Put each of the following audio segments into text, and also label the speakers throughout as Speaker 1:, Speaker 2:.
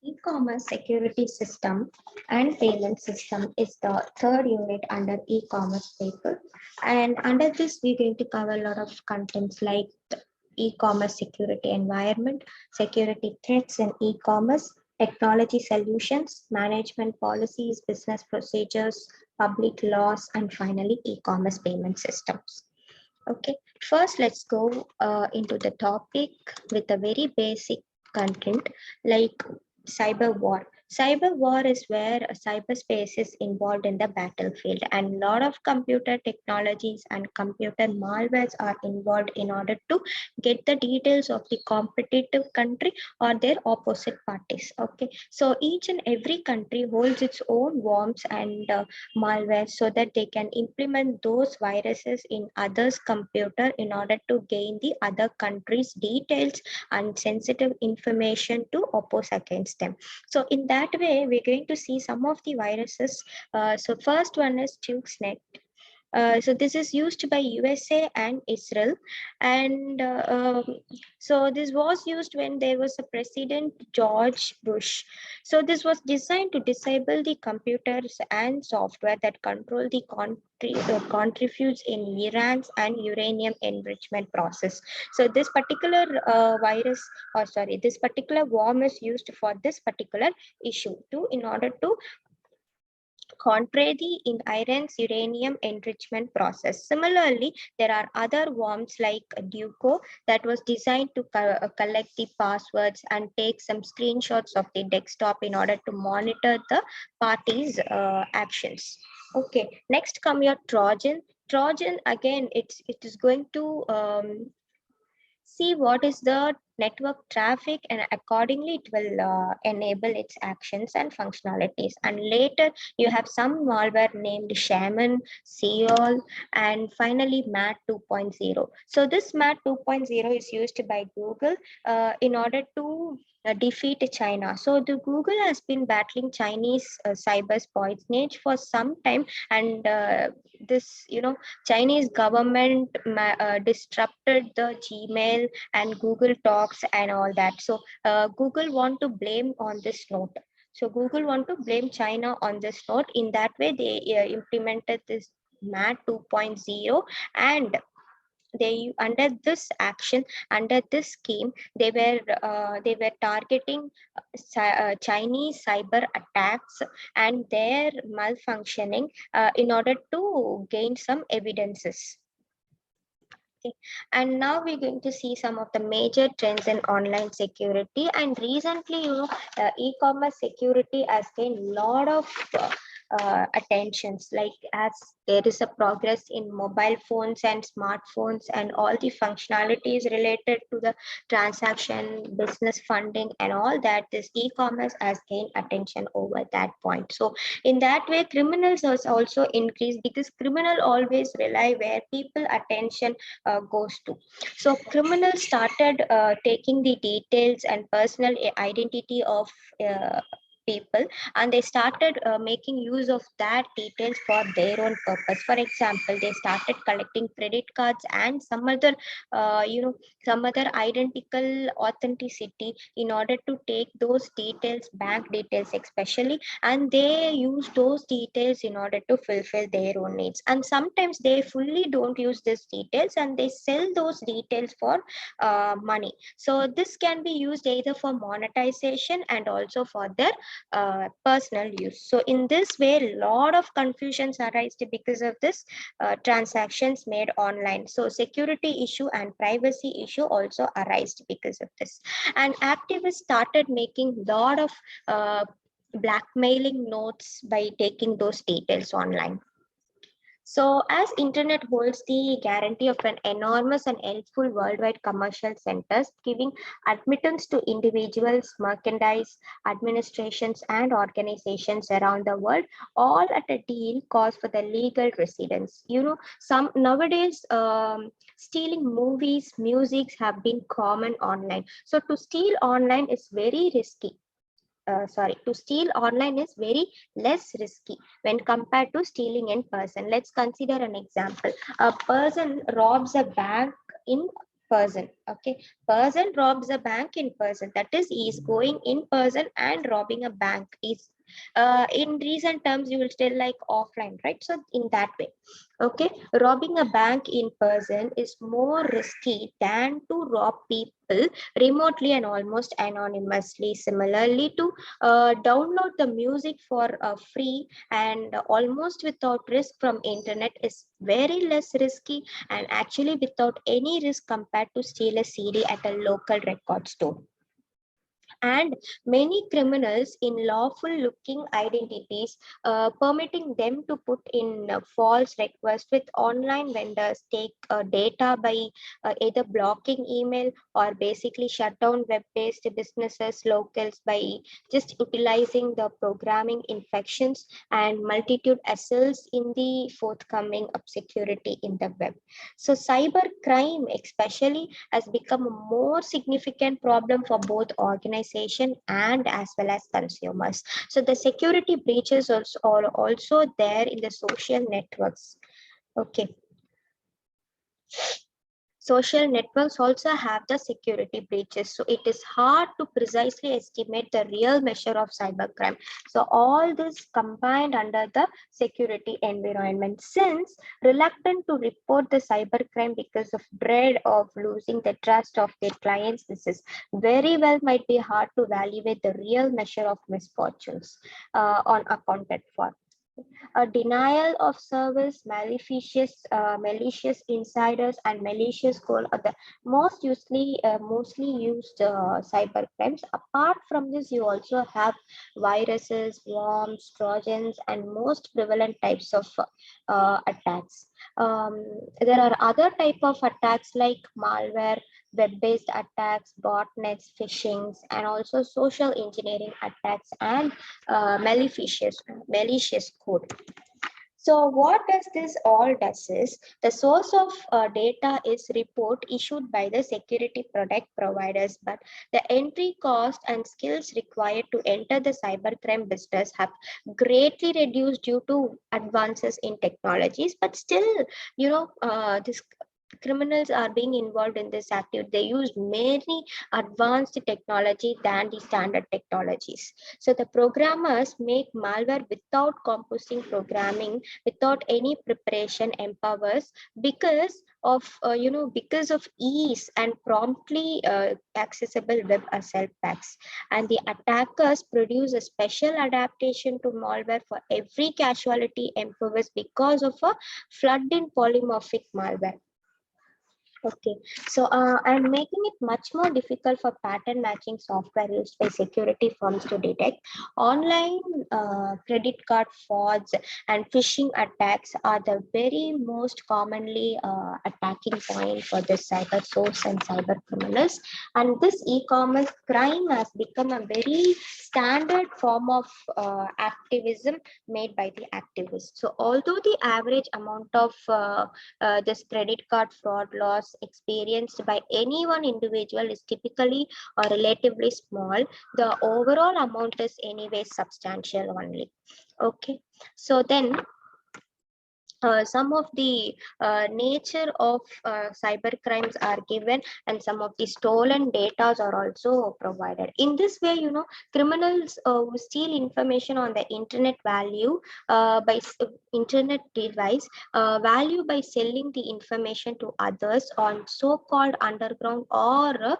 Speaker 1: E-commerce security system and payment system is the third unit under e-commerce paper. And under this, we're going to cover a lot of contents like the e-commerce security environment, security threats in e-commerce, technology solutions, management policies, business procedures, public laws, and finally, e-commerce payment systems. Okay, first let's go into the topic with a very basic content like cyber war. Cyber war is where cyberspace is involved in the battlefield, and a lot of computer technologies and computer malwares are involved in order to get the details of the competitive country or their opposite parties. Okay, so each and every country holds its own worms and malware so that they can implement those viruses in others computer in order to gain the other country's details and sensitive information to oppose against them. So in that way we're going to see some of the viruses. So first one is stuxnet. So this is used by USA and Israel, and so this was used when there was a President George Bush. So this was designed to disable the computers and software that control the contributes in Iran's and uranium enrichment process. So this particular this particular worm is used for this particular issue to in order to contrary in Iran's uranium enrichment process. Similarly, there are other worms like Duco that was designed to collect the passwords and take some screenshots of the desktop in order to monitor the party's actions. Okay, next come your Trojan. Trojan again, it is going to see what is the network traffic, and accordingly it will enable its actions and functionalities. And later you have some malware named shaman, seol, and finally mat 2.0. So this mat 2.0 is used by Google in order to defeat China. So the Google has been battling Chinese cyber espionage for some time, and this Chinese government disrupted the Gmail and Google Talks and all that. So Google want to blame on this note. So Google want to blame China on this note. In that way, they implemented this MAT 2.0, and they under this action, under this scheme, they were targeting Chinese cyber attacks and their malfunctioning in order to gain some evidences. Okay. And now we're going to see some of the major trends in online security. And recently, e-commerce security has gained a lot of attentions, like as there is a progress in mobile phones and smartphones and all the functionalities related to the transaction, business funding and all that, this e-commerce has gained attention over that point. So in that way, criminals has also increased because criminal always rely where people attention goes to. So criminals started taking the details and personal identity of people, and they started making use of that details for their own purpose. For example, they started collecting credit cards and some other identical authenticity in order to take those details, bank details especially, and they use those details in order to fulfill their own needs. And sometimes they fully don't use these details and they sell those details for money. So this can be used either for monetization and also for their personal use. So in this way, a lot of confusions arise because of this transactions made online. So security issue and privacy issue also arise because of this. And activists started making a lot of blackmailing notes by taking those details online. So, as internet holds the guarantee of an enormous and helpful worldwide commercial centers, giving admittance to individuals, merchandise, administrations, and organizations around the world, all at a deal cost for the legal residence. Some nowadays stealing movies, music have been common online. So to steal online is very risky. To steal online is very less risky when compared to stealing in person. Let's consider an example. A person robs a bank in person. Okay, person robs a bank in person, that is, he is going in person and robbing a bank. Is in recent terms you will still like offline, right? So in that way, okay, robbing a bank in person is more risky than to rob people remotely and almost anonymously. Similarly, to download the music for free and almost without risk from internet is very less risky, and actually without any risk compared to steal a CD at a local record store. And many criminals in lawful looking identities, permitting them to put in false requests with online vendors, take data by either blocking email or basically shut down web-based businesses locals by just utilizing the programming infections and multitude assaults in the forthcoming obscurity in the web. So cyber crime especially has become a more significant problem for both organization and as well as consumers. So the security breaches are also there in the social networks. Okay. Social networks also have the security breaches, so it is hard to precisely estimate the real measure of cybercrime. So all this combined under the security environment. Since reluctant to report the cybercrime because of dread of losing the trust of their clients, this is very well might be hard to evaluate the real measure of misfortunes on accounted for. A denial of service, malicious insiders, and malicious code are the mostly used cyber crimes. Apart from this, you also have viruses, worms, trojans, and most prevalent types of attacks. There are other type of attacks like malware, web-based attacks, botnets, phishings, and also social engineering attacks and malicious code. So what does this all does is the source of data is report issued by the security product providers, but the entry cost and skills required to enter the cybercrime business have greatly reduced due to advances in technologies. But still, this criminals are being involved in this activity. They use many advanced technology than the standard technologies. So the programmers make malware without composing programming, without any preparation empowers because of because of ease and promptly accessible web assault packs. And the attackers produce a special adaptation to malware for every casualty empowers because of a flood in polymorphic malware. Okay, so I'm making it much more difficult for pattern matching software used by security firms to detect. Online credit card frauds and phishing attacks are the very most commonly attacking point for the cyber source and cyber criminals. And this e-commerce crime has become a very standard form of activism made by the activists. So although the average amount of this credit card fraud loss experienced by any one individual is typically or relatively small, the overall amount is anyway substantial only. Okay, so then some of the nature of cyber crimes are given, and some of the stolen data are also provided. In this way, criminals who steal information on the internet value by internet device value by selling the information to others on so-called underground or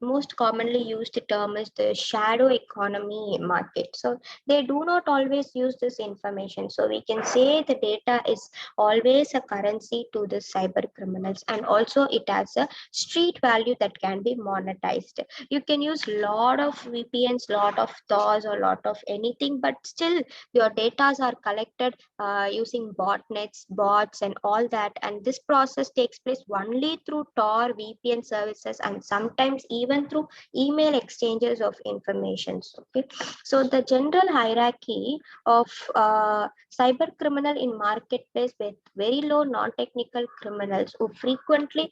Speaker 1: most commonly used term is the shadow economy market. So they do not always use this information. So we can say the data is always a currency to the cyber criminals, and also it has a street value that can be monetized. You can use lot of VPNs, lot of Thors, or lot of anything, but still your data are collected using botnets, bots, and all that. And this process takes place only through Tor, VPN services, and sometimes even through email exchanges of information. Okay, so the general hierarchy of cyber criminal in marketplace with very low non-technical criminals who frequently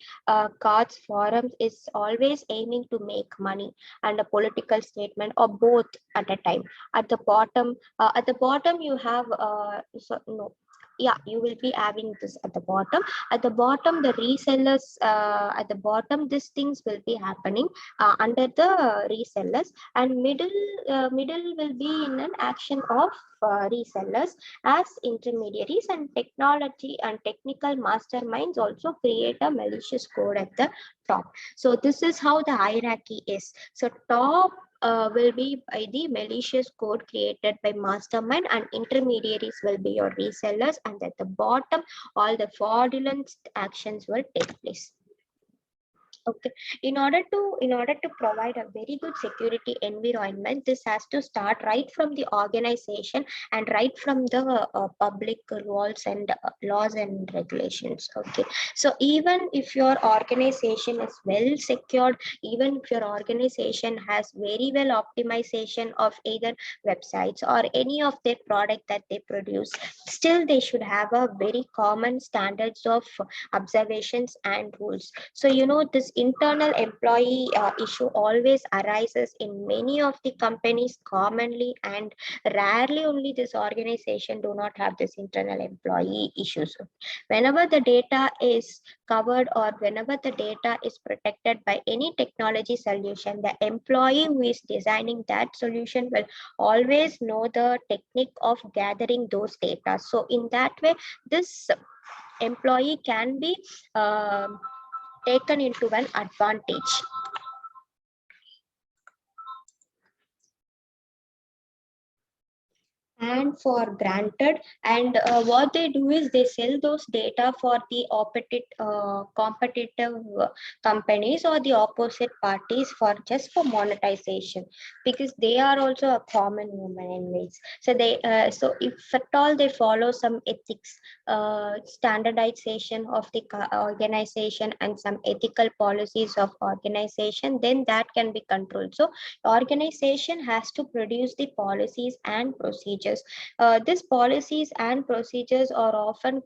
Speaker 1: cards forums is always aiming to make money and a political statement, or both at a time. At the bottom you have Yeah, you will be having this at the bottom. At the bottom, the resellers, at the bottom, these things will be happening under the resellers, and middle will be in an action of resellers as intermediaries, and technology and technical masterminds also create a malicious code at the top. So this is how the hierarchy is. So top will be by the malicious code created by mastermind, and intermediaries will be your resellers, and at the bottom all the fraudulent actions will take place. Okay, in order to provide a very good security environment, this has to start right from the organization and right from the public rules and laws and regulations. Okay, so even if your organization is well secured, even if your organization has very well optimization of either websites or any of their product that they produce, still they should have a very common standards of observations and rules. So, this internal employee issue always arises in many of the companies commonly, and rarely only this organization do not have this internal employee issues. Whenever the data is covered or whenever the data is protected by any technology solution, the employee who is designing that solution will always know the technique of gathering those data. So in that way, this employee can be taken into an advantage and for granted. And what they do is they sell those data for the competitive companies or the opposite parties for just for monetization, because they are also a common woman in ways. So they so if at all they follow some ethics, standardization of the organization and some ethical policies of organization, then that can be controlled. So organization has to produce the policies and procedures. These policies and procedures are often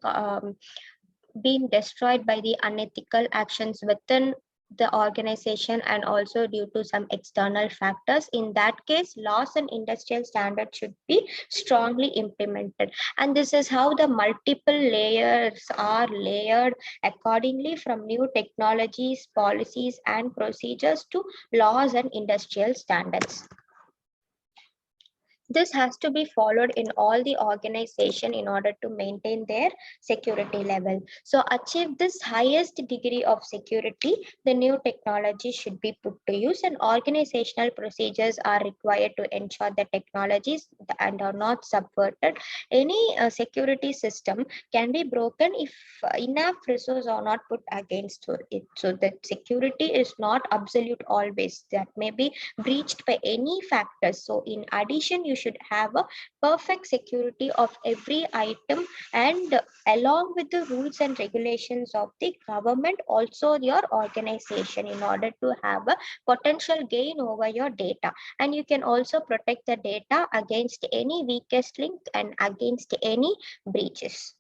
Speaker 1: being destroyed by the unethical actions within the organization and also due to some external factors. In that case, laws and industrial standards should be strongly implemented, and this is how the multiple layers are layered accordingly, from new technologies, policies and procedures to laws and industrial standards. This has to be followed in all the organization in order to maintain their security level. So achieve this highest degree of security, the new technology should be put to use, and organizational procedures are required to ensure the technologies and are not subverted. Any security system can be broken if enough resources are not put against it. So the security is not absolute always, that may be breached by any factors. So in addition, you should have a perfect security of every item, and along with the rules and regulations of the government, also your organization, in order to have a potential gain over your data. And you can also protect the data against any weakest link and against any breaches.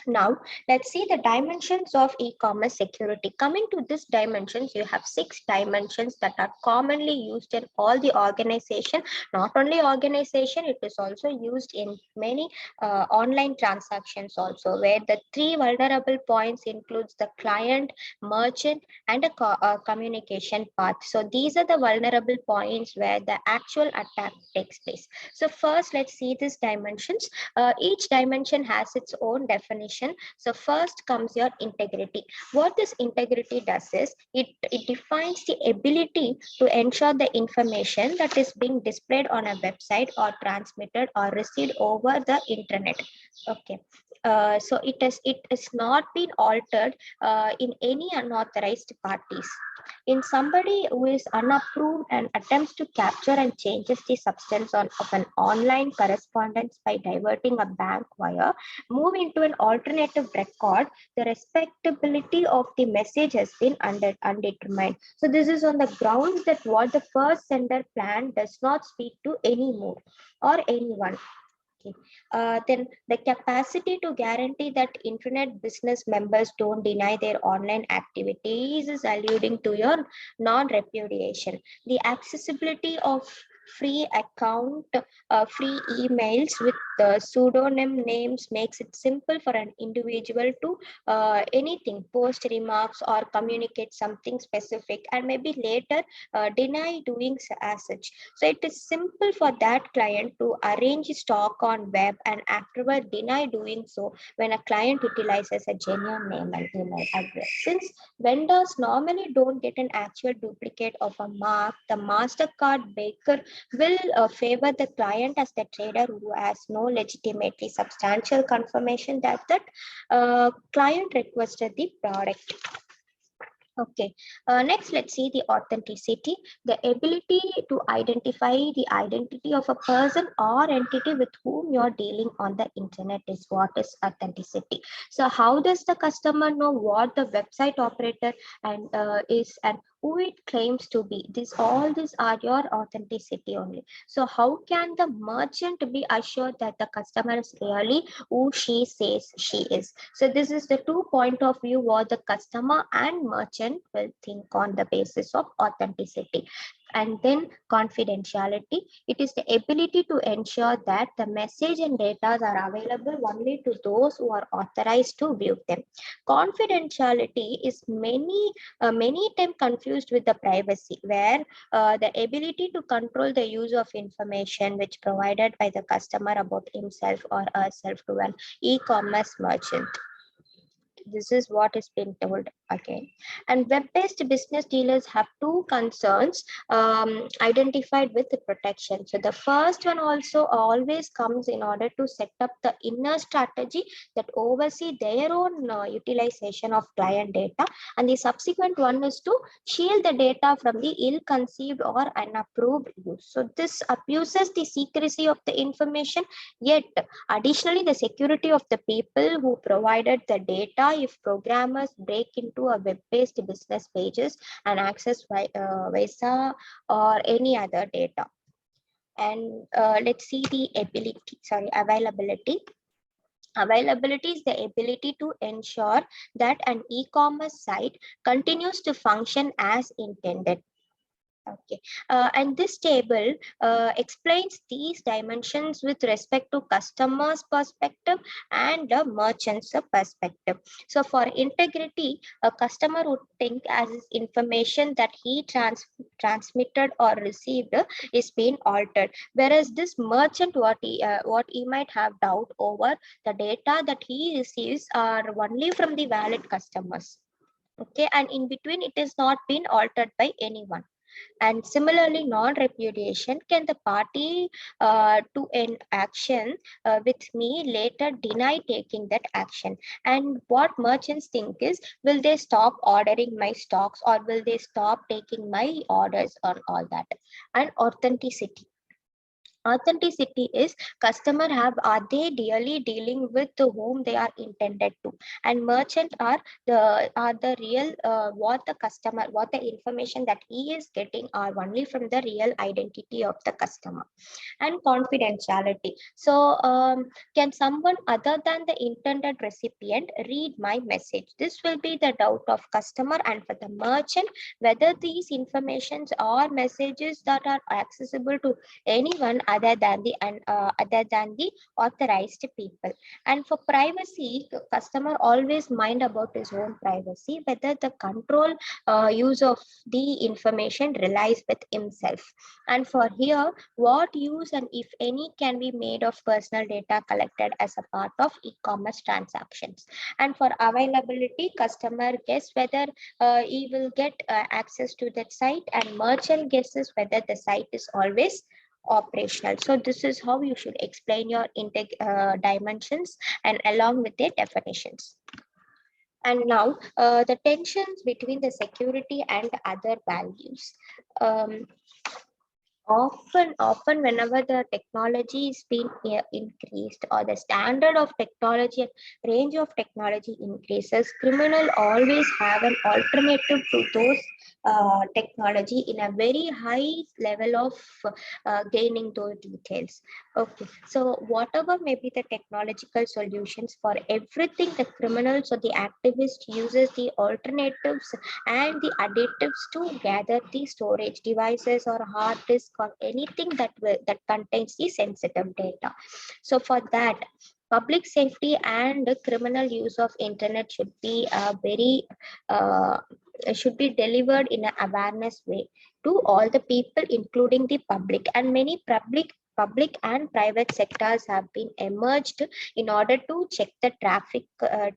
Speaker 1: Now, let's see the dimensions of e-commerce security. Coming to this dimensions, you have 6 dimensions that are commonly used in all the organization. Not only organization, it is also used in many online transactions also, where the 3 vulnerable points includes the client, merchant, and a communication path. So these are the vulnerable points where the actual attack takes place. So first, let's see these dimensions. Each dimension has its own definition. So first comes your integrity. What this integrity does is it defines the ability to ensure the information that is being displayed on a website or transmitted or received over the internet. Okay. So it has not been altered in any unauthorized parties. In somebody who is unapproved and attempts to capture and changes the substance of an online correspondence by diverting a bank wire, move into an alternative record, the respectability of the message has been undetermined. So this is on the grounds that what the first sender planned does not speak to any more or anyone. Okay. Then the capacity to guarantee that internet business members don't deny their online activities is alluding to your non-repudiation. The accessibility of free account, free emails with The pseudonym names makes it simple for an individual to anything, post remarks or communicate something specific, and maybe later deny doing as such. So it is simple for that client to arrange stock on web and afterward deny doing so when a client utilizes a genuine name and email address. Since vendors normally don't get an actual duplicate of a mark, the MasterCard baker will favor the client as the trader who has no legitimately substantial confirmation that client requested the product. Okay, next let's see the authenticity, the ability to identify the identity of a person or entity with whom you're dealing on the internet is what is authenticity. So how does the customer know what the website operator and is and who it claims to be? All these are your authenticity only. So how can the merchant be assured that the customer is really who she says she is? So this is the 2 point of view what the customer and merchant will think on the basis of authenticity. And then confidentiality, it is the ability to ensure that the message and data are available only to those who are authorized to view them. Confidentiality is many times confused with the privacy, where the ability to control the use of information which provided by the customer about himself or herself to an e-commerce merchant. This is what is being told again. And web-based business dealers have two concerns identified with the protection. So the first one also always comes in order to set up the inner strategy that oversee their own utilization of client data, and the subsequent one is to shield the data from the ill-conceived or unapproved use. So this abuses the secrecy of the information, yet additionally the security of the people who provided the data if programmers break into a web-based business pages and access Visa or any other data. And let's see the availability. Availability is the ability to ensure that an e-commerce site continues to function as intended. Okay, and this table explains these dimensions with respect to customer's perspective and the merchant's perspective. So for integrity, a customer would think as his information that he transmitted or received is being altered, whereas this merchant what he might have doubt over the data that he receives are only from the valid customers. Okay, and in between it is not been altered by anyone. And similarly, non-repudiation, can the party to an action with me later deny taking that action? And what merchants think is, will they stop ordering my stocks or will they stop taking my orders on all that? And authenticity. Authenticity is customer are they really dealing with whom they are intended to, and merchant are the real what the information that he is getting are only from the real identity of the customer. And confidentiality, so can someone other than the intended recipient read my message? This will be the doubt of customer and for the merchant whether these informations or messages that are accessible to anyone other than the authorized people. And for privacy, the customer always mind about his own privacy, whether the control use of the information relies with himself. And for here, what use and if any can be made of personal data collected as a part of e-commerce transactions. And for availability, customer guess whether he will get access to that site, and merchant guesses whether the site is always operational. So this is how you should explain your dimensions and along with their definitions. And now the tensions between the security and other values. Often whenever the technology is being increased or the standard of technology and range of technology increases, criminal always have an alternative to those technology in a very high level of gaining those details. Okay, so whatever may be the technological solutions, for everything the criminals or the activist uses the alternatives and the additives to gather the storage devices or hard disk or anything that contains the sensitive data. So for that, public safety and criminal use of internet should be very uh, should be delivered in an awareness way to all the people, including the public. And many public and private sectors have been emerged in order to check the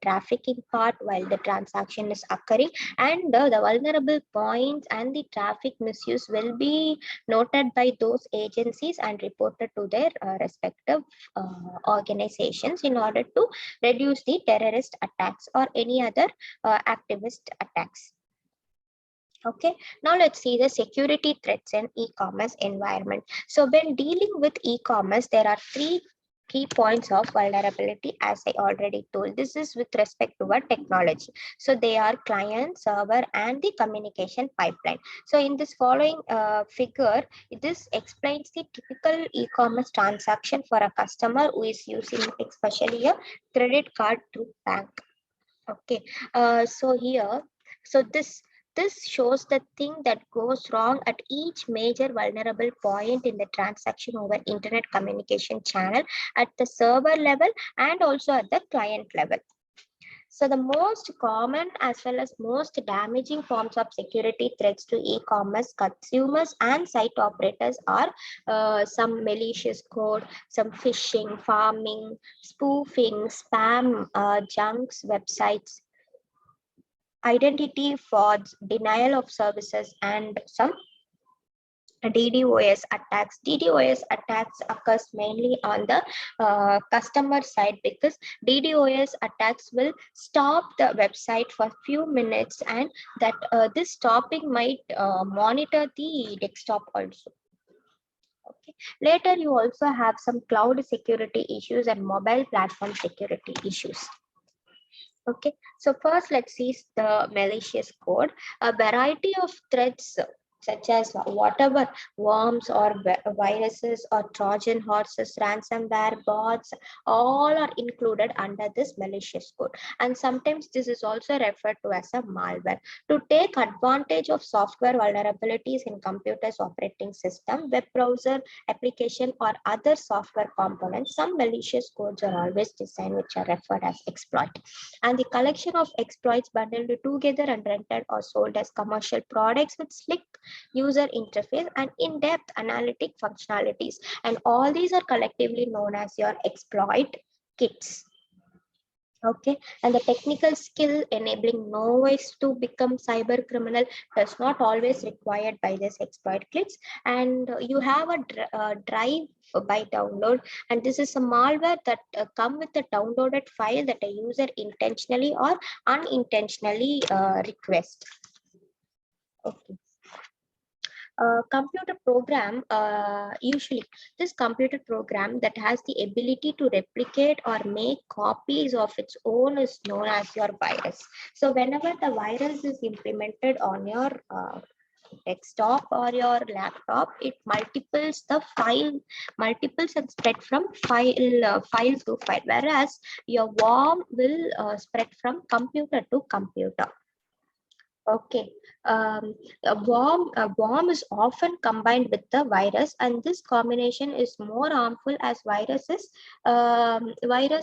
Speaker 1: trafficking part while the transaction is occurring, and the vulnerable points and the traffic misuse will be noted by those agencies and reported to their respective organizations in order to reduce the terrorist attacks or any other activist attacks. Okay, now let's see the security threats in e-commerce environment. So when dealing with e-commerce, there are three key points of vulnerability, as I already told. This is with respect to our technology. So they are client, server, and the communication pipeline. So in this following figure, this explains the typical e-commerce transaction for a customer who is using especially a credit card through bank. Okay, so here, so this shows the thing that goes wrong at each major vulnerable point in the transaction over internet communication channel at the server level and also at the client level. So the most common as well as most damaging forms of security threats to e-commerce consumers and site operators are some malicious code, some phishing, farming, spoofing, spam, junks, websites, identity frauds, denial of services, and some DDoS attacks. DDoS attacks occurs mainly on the customer side, because DDoS attacks will stop the website for few minutes, and that this stopping might monitor the desktop also. Okay. Later, you also have some cloud security issues and mobile platform security issues. Okay, so first let's see the malicious code. A variety of threats such as whatever worms or viruses or Trojan horses, ransomware, bots, all are included under this malicious code. And sometimes this is also referred to as a malware. To take advantage of software vulnerabilities in computers operating system, web browser, application, or other software components, some malicious codes are always designed which are referred as exploit. And the collection of exploits bundled together and rented or sold as commercial products with slick user interface and in-depth analytic functionalities. And all these are collectively known as your exploit kits. Okay, and the technical skill enabling novice to become cyber criminal does not always required by this exploit kits. And you have a drive by download, and this is a malware that come with a downloaded file that a user intentionally or unintentionally request. Okay. Computer program, usually this computer program that has the ability to replicate or make copies of its own is known as your virus. So whenever the virus is implemented on your desktop or your laptop, it multiples the multiples and spread from file to file, whereas your worm will spread from computer to computer. Okay, a worm is often combined with the virus, and this combination is more harmful as virus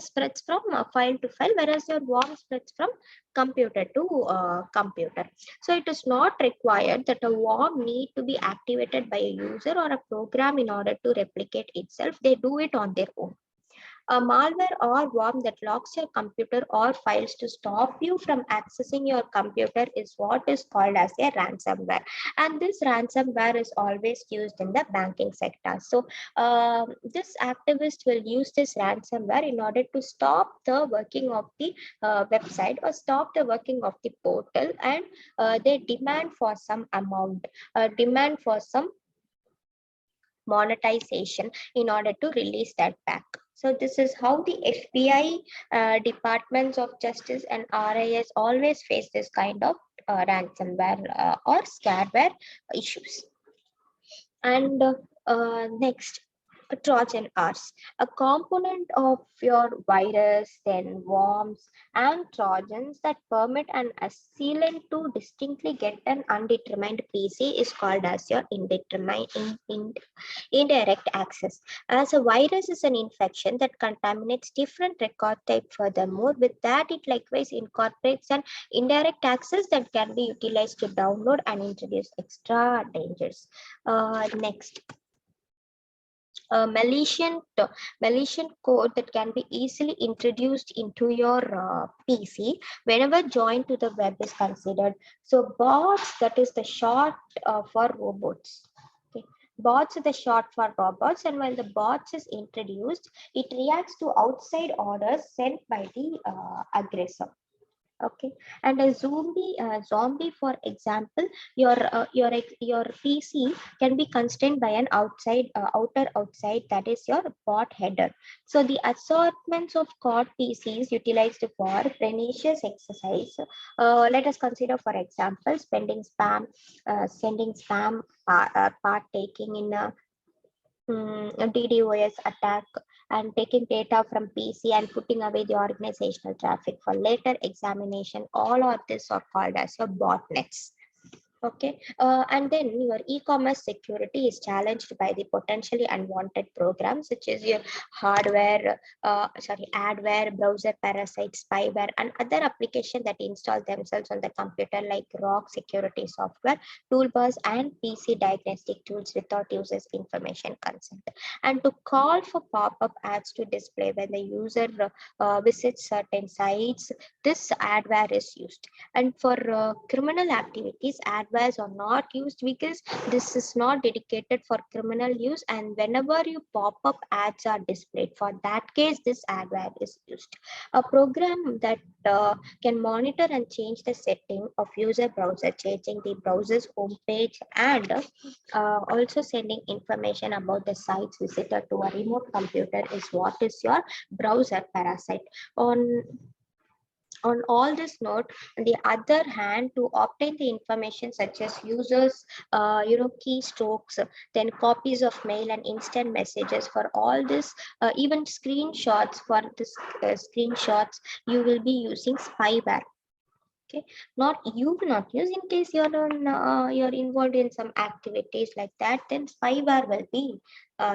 Speaker 1: spreads from file to file, whereas your worm spreads from computer to computer. So it is not required that a worm need to be activated by a user or a program in order to replicate itself. They do it on their own. A malware or worm that locks your computer or files to stop you from accessing your computer is what is called as a ransomware. And this ransomware is always used in the banking sector. So this activist will use this ransomware in order to stop the working of the website or stop the working of the portal, and they demand for some amount, demand for some monetization in order to release that back. So this is how the FBI, departments of justice and RIS always face this kind of ransomware or scareware issues. And next, Trojan horse, a component of your virus, then worms and Trojans that permit an assailant to distinctly get an undetermined PC is called as your indirect access. As a virus is an infection that contaminates different record type. Furthermore, with that, it likewise incorporates an indirect access that can be utilized to download and introduce extra dangers. Next, malicious code that can be easily introduced into your PC whenever joined to the web is considered. So bots, that is the short for robots. Okay. Bots is the short for robots, and when the bots is introduced, it reacts to outside orders sent by the aggressor. Okay, and a zombie, for example, your PC can be constrained by an outside, that is your bot header. So the assortments of COD PCs utilized for pernicious exercise. Let us consider, for example, sending spam, partaking in a DDoS attack, and taking data from PC and putting away the organizational traffic for later examination. All of this are called as your botnets. Okay, and then your e-commerce security is challenged by the potentially unwanted programs such as your adware, browser parasite, spyware, and other applications that install themselves on the computer, like ROG security software, toolbars, and PC diagnostic tools without user's information consent. And to call for pop-up ads to display when the user visits certain sites, this adware is used. And for criminal activities, adwares are not used because this is not dedicated for criminal use, and whenever you pop-up ads are displayed, for that case this adware is used. A program that can monitor and change the setting of user browser, changing the browser's homepage, and also sending information about the site's visitor to a remote computer is what is your browser parasite. On all this note, on the other hand, to obtain the information such as users, keystrokes, then copies of mail and instant messages, for all this, even screenshots, for this screenshots, you will be using spyware. Okay, not you not use, in case you're involved in some activities like that, then spyware will be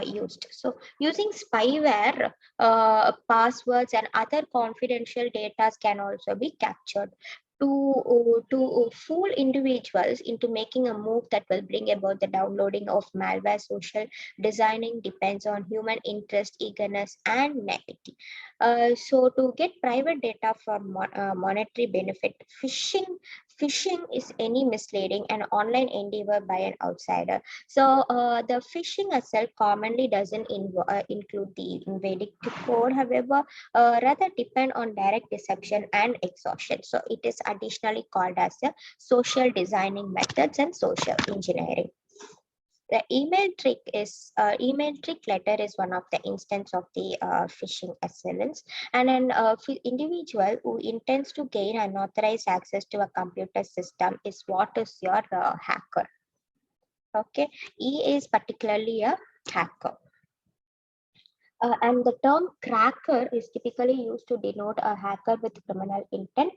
Speaker 1: used. So using spyware, passwords and other confidential data can also be captured to fool individuals into making a move that will bring about the downloading of malware. Social designing depends on human interest, eagerness, and naivety. So to get private data for monetary benefit, phishing is any misleading and online endeavor by an outsider. So the phishing itself commonly doesn't include the invading to code, however, rather depend on direct deception and exhaustion. So it is additionally called as the social designing methods and social engineering. The email trick letter is one of the instance of the phishing assailants, and an individual who intends to gain unauthorized access to a computer system is what is your hacker. Okay, E is particularly a hacker. And the term cracker is typically used to denote a hacker with criminal intent.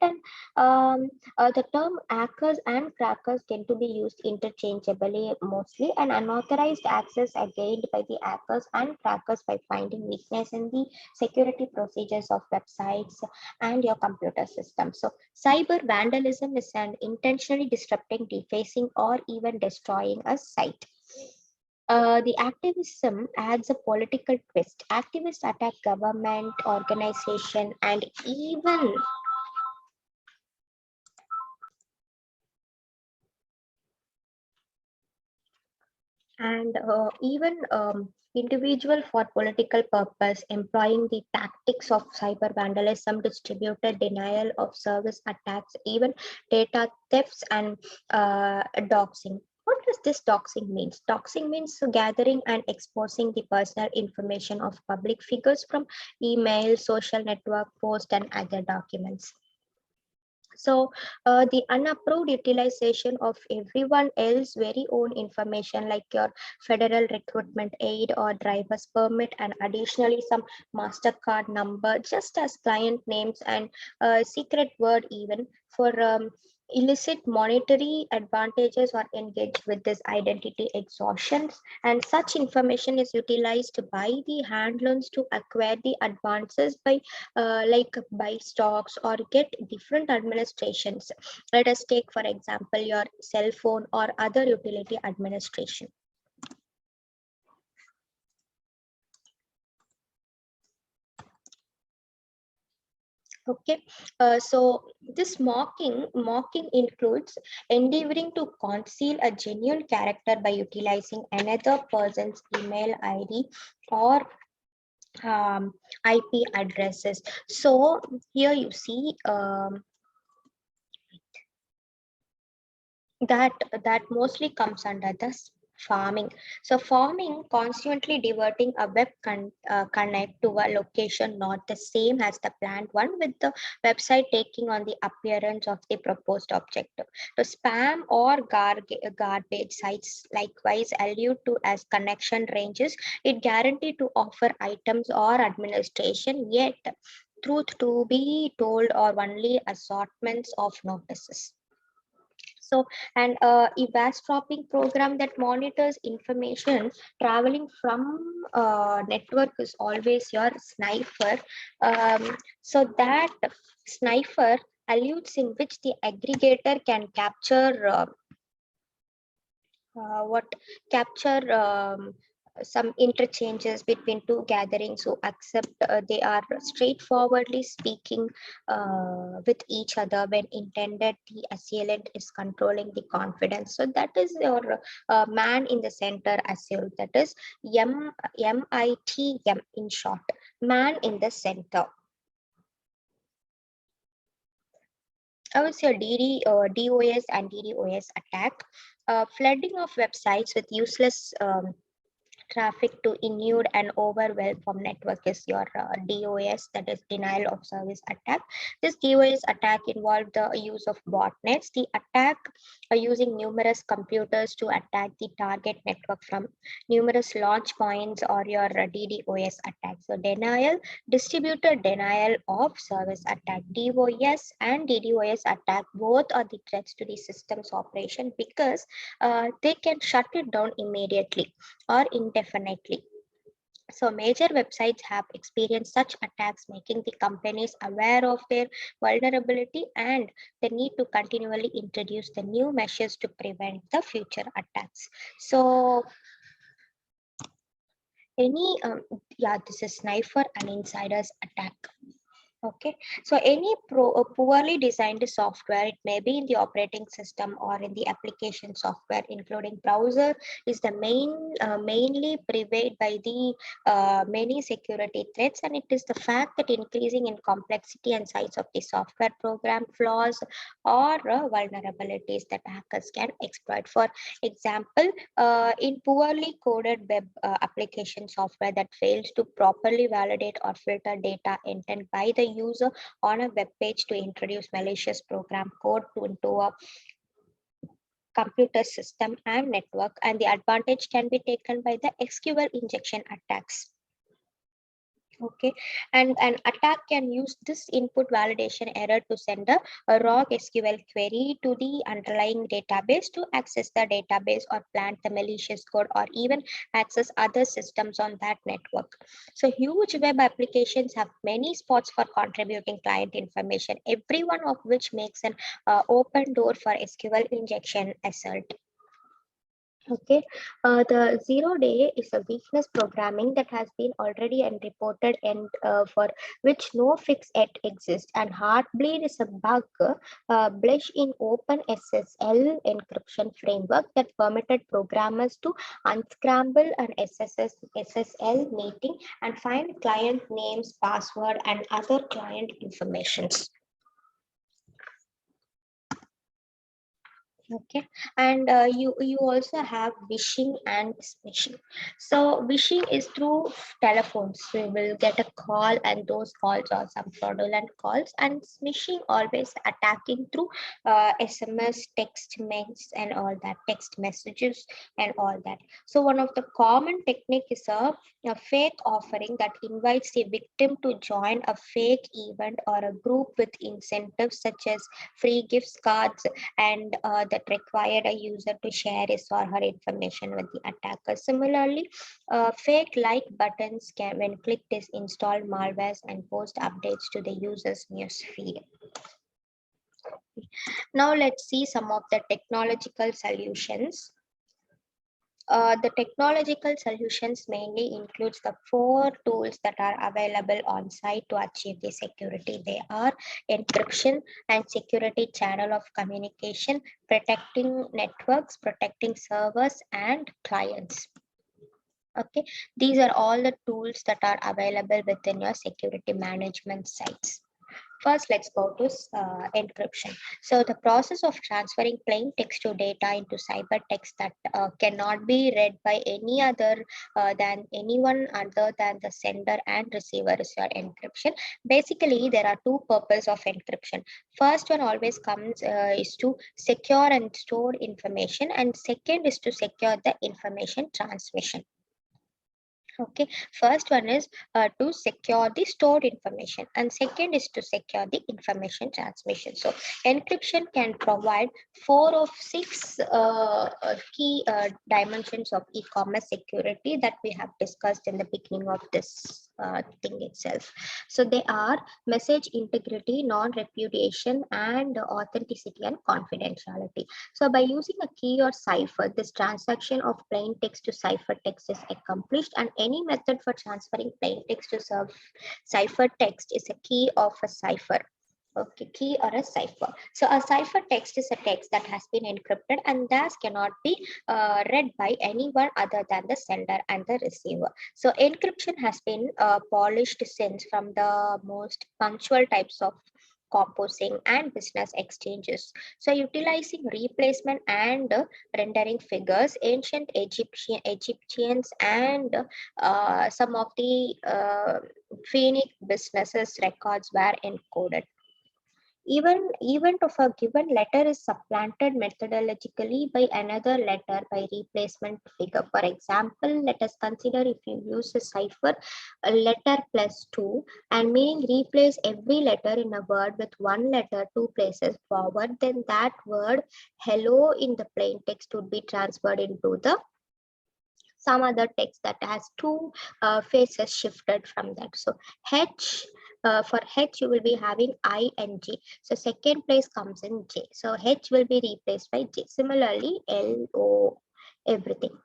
Speaker 1: And the term hackers and crackers tend to be used interchangeably mostly. And unauthorized access are gained by the hackers and crackers by finding weakness in the security procedures of websites and your computer system. So cyber vandalism is an intentionally disrupting, defacing, or even destroying a site. The activism adds a political twist. Activists attack government, organization, and even individual for political purpose, employing the tactics of cyber vandalism, distributed denial of service attacks, even data thefts, and doxing. What does this doxing mean? Doxing means gathering and exposing the personal information of public figures from email, social network, post, and other documents. So the unapproved utilization of everyone else's very own information, like your federal recruitment aid or driver's permit, and additionally some MasterCard number, just as client names and secret word even for illicit monetary advantages are engaged with this identity exhaustion, and such information is utilized by the handlers to acquire the advances by like buy stocks or get different administrations. Let us take, for example, your cell phone or other utility administration. Okay, so this mocking includes endeavoring to conceal a genuine character by utilizing another person's email ID or IP addresses. So here you see that mostly comes under this farming. So farming constantly diverting a connect to a location not the same as the planned one, with the website taking on the appearance of the proposed objective. So spam or garbage sites likewise allude to as connection ranges. It guaranteed to offer items or administration, yet truth to be told or only assortments of notices. So, and eavesdropping program that monitors information traveling from network is always your sniper. So that sniper alludes in which the aggregator can capture what capture some interchanges between two gatherings who accept they are straightforwardly speaking with each other when intended the assailant is controlling the confidence. So that is your man in the center assault, that is MITM in short, man in the center. I would say DOS and DDoS attack, flooding of websites with useless traffic to inure and overwhelm from network is your DOS, that is denial of service attack. This DOS attack involved the use of botnets. The attack using numerous computers to attack the target network from numerous launch points, or your DDoS attack. So denial, distributed denial of service attack. DOS and DDoS attack both are the threats to the system's operation because they can shut it down immediately or indefinitely. So major websites have experienced such attacks, making the companies aware of their vulnerability and the need to continually introduce the new measures to prevent the future attacks. So this is sniper and insiders attack. Okay, so any poorly designed software, it may be in the operating system or in the application software, including browser, is the mainly pervaded by the many security threats, and it is the fact that increasing in complexity and size of the software program flaws or vulnerabilities that hackers can exploit. For example, in poorly coded web application software that fails to properly validate or filter data intent by the user on a web page to introduce malicious program code into a computer system and network, and the advantage can be taken by the SQL injection attacks. Okay, and an attack can use this input validation error to send a raw SQL query to the underlying database to access the database or plant the malicious code or even access other systems on that network. So huge web applications have many spots for contributing client information, every one of which makes an open door for SQL injection assault. Okay, the 0-day is a weakness programming that has been already and reported, and for which no fix yet exists. And Heartbleed is a bug bleach in OpenSSL encryption framework that permitted programmers to unscramble an SSL meeting and find client names, password, and other client informations. Okay, and you also have wishing and smishing. So wishing is through telephones. We will get a call, and those calls are some fraudulent calls. And smishing always attacking through SMS, text mails, and all that, text messages, and all that. So one of the common technique is a fake offering that invites the victim to join a fake event or a group with incentives such as free gifts cards, and that required a user to share his or her information with the attacker. Similarly, fake like buttons can, when clicked, is install malwares and post updates to the user's news feed. Now let's see some of the technological solutions. The technological solutions mainly includes the four tools that are available on site to achieve the security. They are encryption and security channel of communication, protecting networks, protecting servers and clients. Okay, these are all the tools that are available within your security management sites. First, let's go to encryption. So the process of transferring plain text to data into cybertext that cannot be read by any other than anyone other than the sender and receiver is your encryption. Basically, there are two purposes of encryption. First one always comes is to secure and store information, and second is to secure the information transmission. Okay, first one is to secure the stored information, and second is to secure the information transmission. So encryption can provide four of six key dimensions of e-commerce security that we have discussed in the beginning of this thing itself. So they are message integrity, non-repudiation, and authenticity and confidentiality. So by using a key or cipher, this transaction of plain text to ciphertext is accomplished, and any method for transferring plain text to ciphertext is a key of a cipher. Okay, key or a cipher. So a ciphertext is a text that has been encrypted and thus cannot be read by anyone other than the sender and the receiver. So encryption has been polished since from the most punctual types of composing and business exchanges. So utilizing replacement and rendering figures, ancient Egyptians and some of the Phoenix businesses records were encoded. Even event of a given letter is supplanted methodologically by another letter by replacement figure. For example, let us consider if you use a cipher, a letter plus 2, and meaning replace every letter in a word with one letter 2 places forward, then that word hello in the plain text would be transferred into the some other text that has two faces shifted from that. So H, for H you will be having I and J. So second place comes in J. So H will be replaced by J. Similarly, L, O, everything.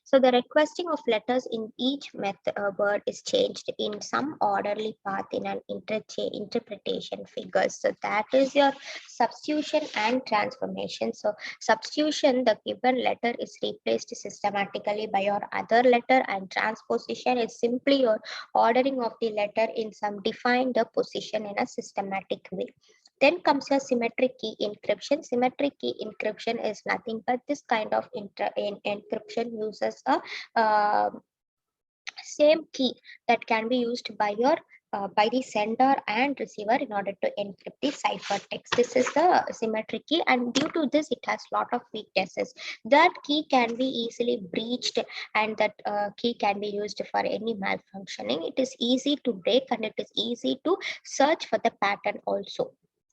Speaker 1: So the requesting of letters in each word is changed in some orderly path in an interpretation figure. So that is your substitution and transformation. So substitution, the given letter is replaced systematically by your other letter, and transposition is simply your ordering of the letter in some defined position in a systematic way. Then comes your symmetric key encryption. Symmetric key encryption is nothing but this kind of encryption uses a same key that can be used by your by the sender and receiver in order to encrypt the ciphertext. This is the symmetric key, and due to this, it has lot of weaknesses. That key can be easily breached, and that key can be used for any malfunctioning. It is easy to break, and it is easy to search for the pattern also.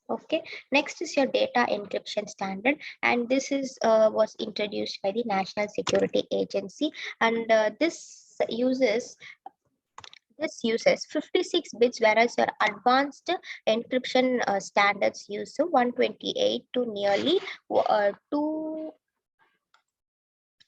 Speaker 1: Okay, next is your data encryption standard, and this is was introduced by the National Security Agency, and this uses 56 bits, whereas your advanced encryption standards use 128 to nearly 2,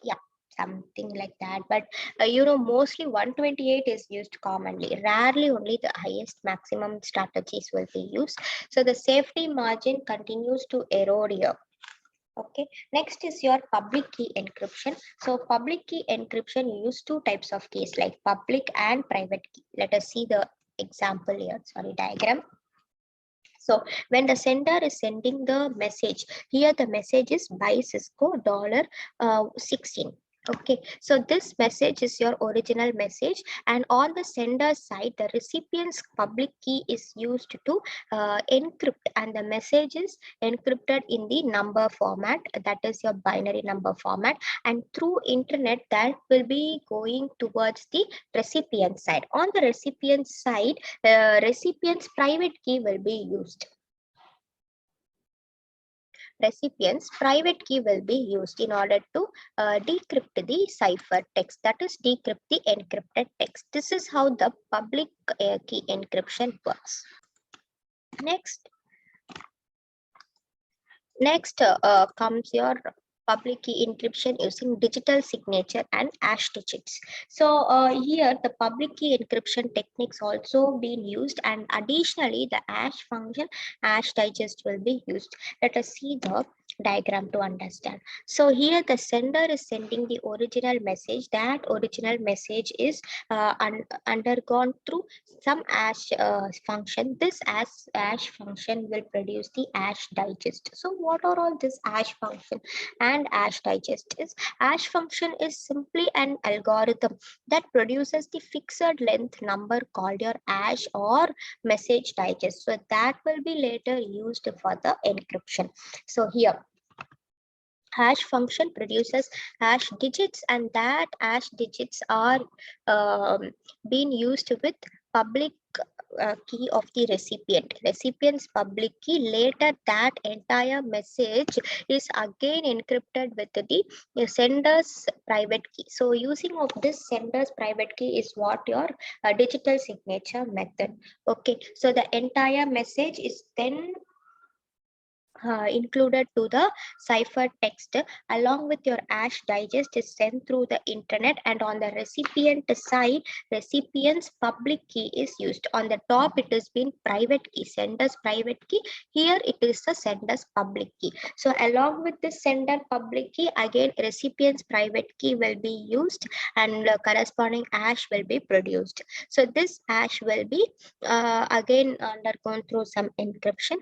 Speaker 1: yeah, something like that. But mostly 128 is used commonly. Rarely only the highest maximum strategies will be used. So the safety margin continues to erode here. Okay, next is your public key encryption. So public key encryption, you use two types of keys like public and private key. Let us see the example here, sorry, diagram. So when the sender is sending the message, here the message is by Cisco $16. Okay, so this message is your original message, and on the sender side, the recipient's public key is used to encrypt, and the message is encrypted in the number format, that is your binary number format, and through internet that will be going towards the recipient side. On the recipient side, recipient's private key will be used. Recipient's private key will be used in order to decrypt the cipher text, that is decrypt the encrypted text. This is how the public key encryption works. Next comes your public key encryption using digital signature and hash digits. So here the public key encryption techniques also being used, and additionally the hash function, hash digest will be used. Let us see the diagram to understand. So here the sender is sending the original message. That original message is undergone through some hash function. This hash function will produce the hash digest. So what are all this hash function and hash digest is? Hash function is simply an algorithm that produces the fixed length number called your hash or message digest. So that will be later used for the encryption. So here hash function produces hash digits, and that hash digits are being used with public key of the recipient's public key. Later that entire message is again encrypted with the sender's private key. So using of this sender's private key is what your digital signature method. Okay, so the entire message is then included to the cipher text along with your hash digest is sent through the internet, and on the recipient side, recipient's public key is used. On the top it has been private key, sender's private key. Here it is the sender's public key. So along with the sender public key, again recipient's private key will be used, and corresponding hash will be produced. So this hash will be again undergone through some encryption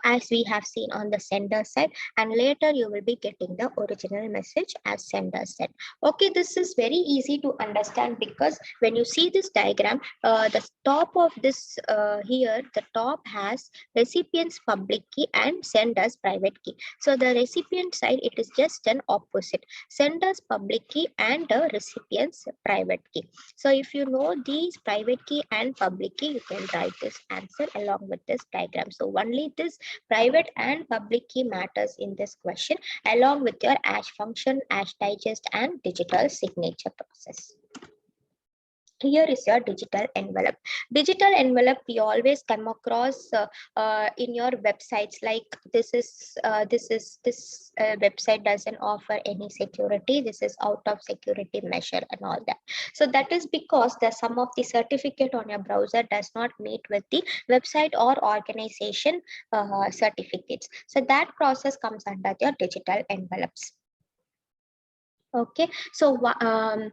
Speaker 1: as we have seen on the sender side, and later you will be getting the original message as sender said. Okay, this is very easy to understand because when you see this diagram, the top of this here, the top has recipient's public key and sender's private key. So the recipient side, it is just an opposite, sender's public key and the recipient's private key. So if you know these private key and public key, you can write this answer along with this diagram. So only this private and public key matters in this question, along with your hash function, hash digest, and digital signature process. Here is your digital envelope. Digital envelope we always come across in your websites, like this website doesn't offer any security, this is out of security measure and all that. So that is because the some of the certificate on your browser does not meet with the website or organization certificates. So that process comes under your digital envelopes. Okay, so a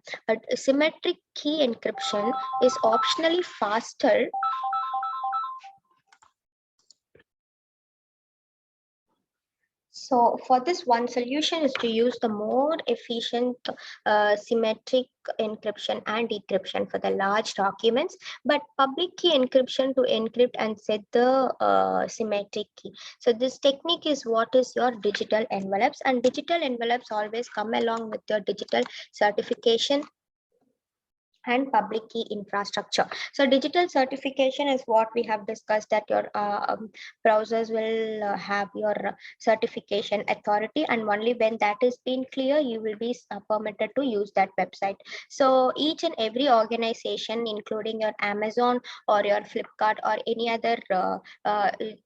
Speaker 1: symmetric key encryption is optionally faster. So for this, one solution is to use the more efficient symmetric encryption and decryption for the large documents, but public key encryption to encrypt and set the symmetric key. So this technique is what is your digital envelopes, and digital envelopes always come along with your digital certification and public key infrastructure. So digital certification is what we have discussed, that your browsers will have your certification authority, and only when that is been clear, you will be permitted to use that website. So each and every organization, including your Amazon or your Flipkart or any other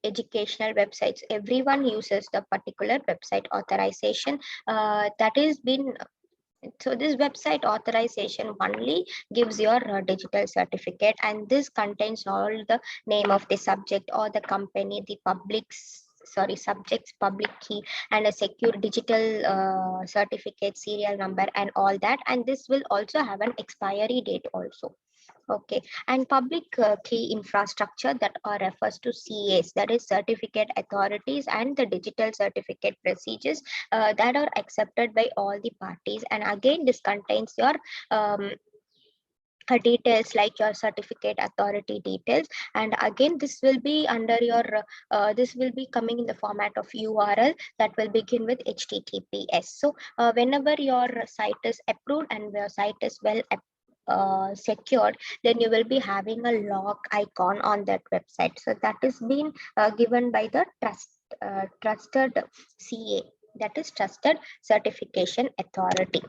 Speaker 1: educational websites, everyone uses the particular website authorization that is been. So this website authorization only gives your digital certificate, and this contains all the name of the subject or the company, the public's subjects public key and a secure digital certificate serial number and all that, and this will also have an expiry date also. Okay, and public key infrastructure that refers to CAs, that is certificate authorities, and the digital certificate procedures that are accepted by all the parties. And again, this contains your details like your certificate authority details, and again this will be under your this will be coming in the format of URL that will begin with HTTPS. So whenever your site is approved and your site is well secured, then you will be having a lock icon on that website. So that is being given by the trusted CA, that is trusted certification authority.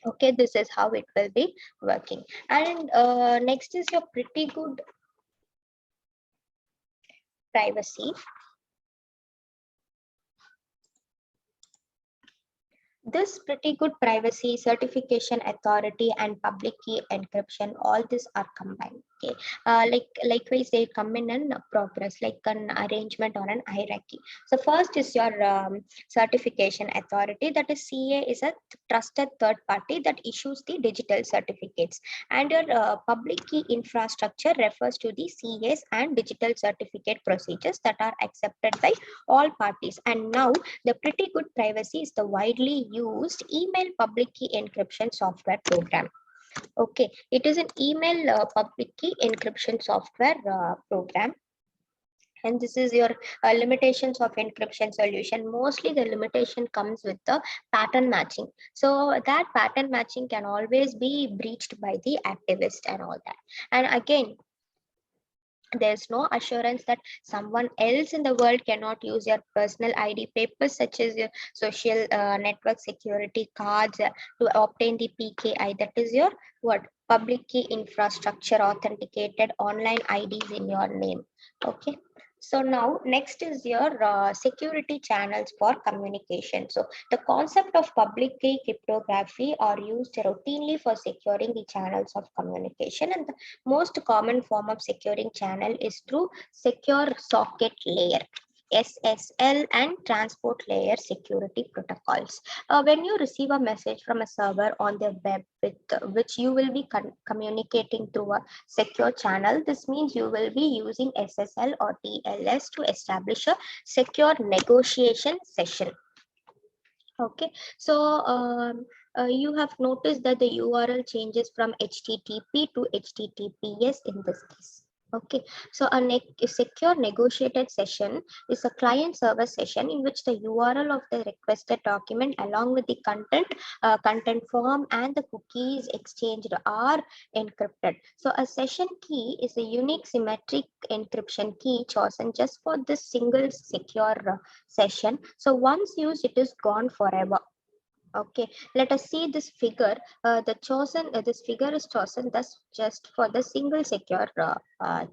Speaker 1: Okay, this is how it will be working. And next is your pretty good privacy. This pretty good privacy, certification authority, and public key encryption, all these are combined. Okay, likewise they come in an progress, like an arrangement or an hierarchy. So first is your certification authority, that is CA is a trusted third party that issues the digital certificates, and your public key infrastructure refers to the CAs and digital certificate procedures that are accepted by all parties. And now the pretty good privacy is the widely used email public key encryption software program. Okay, it is an email public key encryption software program. And this is your limitations of encryption solution. Mostly the limitation comes with the pattern matching. So that pattern matching can always be breached by the activist and all that. And again, there's no assurance that someone else in the world cannot use your personal ID papers, such as your social network security cards, to obtain the PKI, that is your what public key infrastructure authenticated online IDs in your name. Okay, so now next is your security channels for communication. So the concept of public key cryptography are used routinely for securing the channels of communication, and the most common form of securing channel is through secure socket layer, SSL, and transport layer security protocols. When you receive a message from a server on the web with which you will be communicating through a secure channel, this means you will be using SSL or TLS to establish a secure negotiation session. Okay, so you have noticed that the URL changes from HTTP to HTTPS in this case. Okay, so a secure negotiated session is a client server session in which the URL of the requested document along with the content form and the cookies exchanged are encrypted. So a session key is a unique symmetric encryption key chosen just for this single secure session. So once used, it is gone forever. Okay, let us see this figure. This figure is chosen thus just for the single secure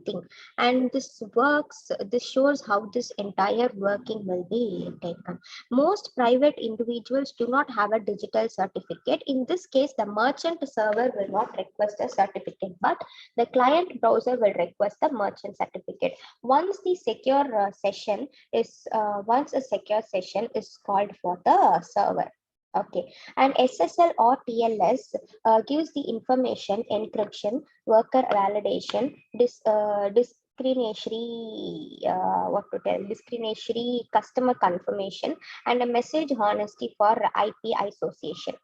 Speaker 1: thing, and this works. This shows how this entire working will be taken. Most private individuals do not have a digital certificate. In this case, the merchant server will not request a certificate, but the client browser will request the merchant certificate. Once the secure session is once a secure session is called for the server. Okay, and SSL or TLS gives the information encryption, worker validation, discriminatory customer confirmation, and a message honesty for IP association.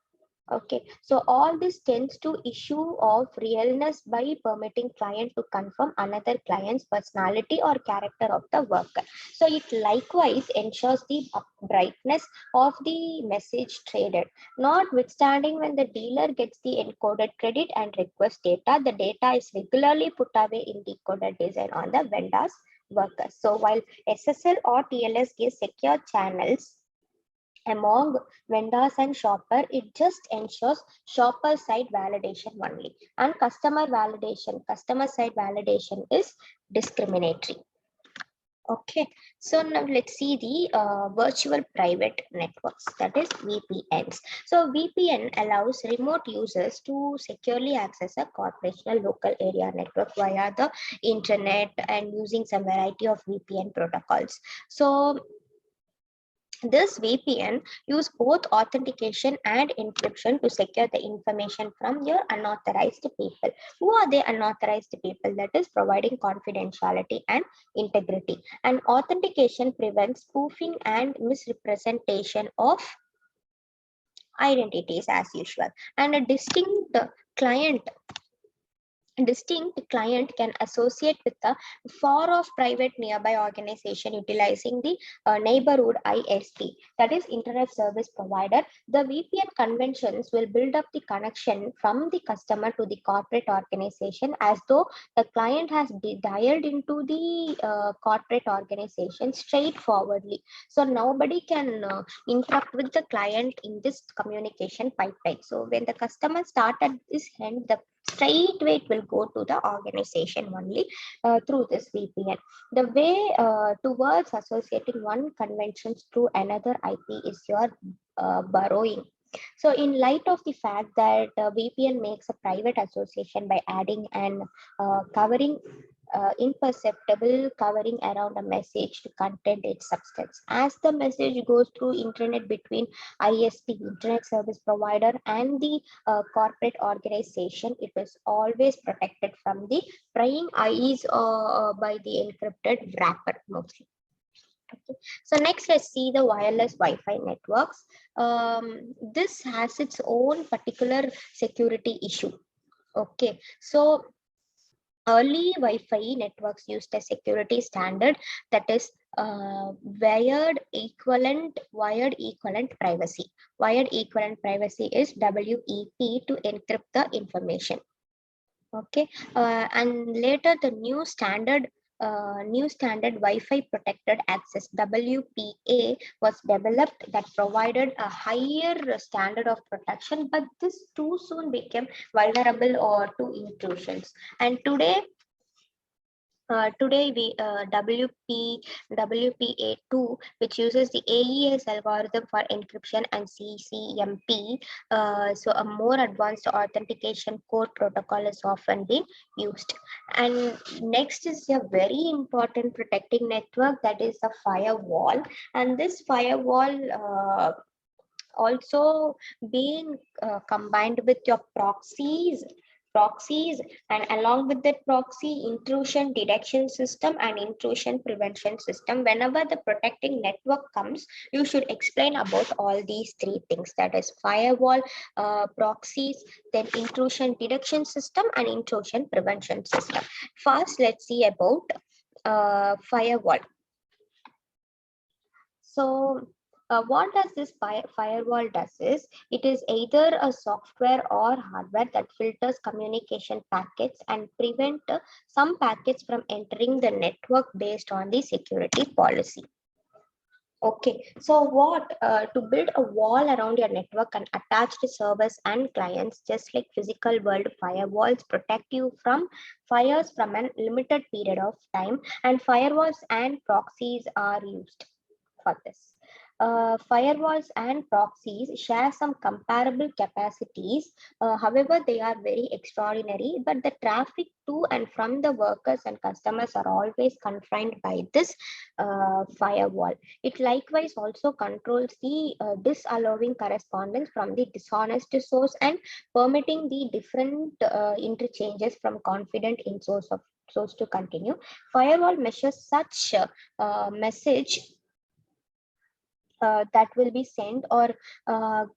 Speaker 1: Okay, so all this tends to issue of realness by permitting client to confirm another client's personality or character of the worker. So it likewise ensures the brightness of the message traded. Notwithstanding, when the dealer gets the encoded credit and request data, the data is regularly put away in decoded design on the vendor's workers. So while SSL or TLS gives secure channels among vendors and shopper, it just ensures shopper side validation only, and customer side validation is discriminatory. Okay, so now let's see the virtual private networks, that is VPNs. So VPN allows remote users to securely access a corporational local area network via the internet and using some variety of VPN protocols. So this VPN use both authentication and encryption to secure the information from your unauthorized people. Who are the unauthorized people? That is providing confidentiality and integrity. And authentication prevents spoofing and misrepresentation of identities as usual. And a distinct client can associate with a far off private nearby organization utilizing the neighborhood ISP, that is Internet Service Provider. The VPN conventions will build up the connection from the customer to the corporate organization as though the client has dialed into the corporate organization straightforwardly. So nobody can interact with the client in this communication pipeline. So when the customer start at this end, the straight way it will go to the organization only through this VPN. The way towards associating one conventions to another IP is your borrowing. So in light of the fact that VPN makes a private association by adding and covering imperceptible covering around a message to content its substance. As the message goes through internet between ISP, Internet Service Provider, and the corporate organization, it is always protected from the prying eyes by the encrypted wrapper mostly. Okay. So next, let's see the wireless Wi-Fi networks. This has its own particular security issue. Okay, so early Wi-Fi networks used a security standard, that is wired equivalent privacy. Wired equivalent privacy is WEP to encrypt the information. Okay, and later the new standard Wi-Fi protected access WPA was developed that provided a higher standard of protection, but this too soon became vulnerable or to intrusions. And today we WPA2, which uses the AES algorithm for encryption, and CCMP, so a more advanced authentication core protocol is often being used. And next is a very important protecting network, that is a firewall. And this firewall also being combined with your proxies, and along with that proxy, intrusion detection system and intrusion prevention system. Whenever the protecting network comes, you should explain about all these three things, that is firewall, proxies, then intrusion detection system and intrusion prevention system. First, let's see about firewall. So what does this firewall does is, it is either a software or hardware that filters communication packets and prevent some packets from entering the network based on the security policy. Okay, so to build a wall around your network and attached servers and clients, just like physical world, firewalls protect you from fires from a limited period of time, and firewalls and proxies are used for this. Firewalls and proxies share some comparable capacities. However, they are very extraordinary, but the traffic to and from the workers and customers are always confined by this firewall. It likewise also controls the disallowing correspondence from the dishonest source and permitting the different interchanges from confident in source to continue. Firewall measures such message that will be sent or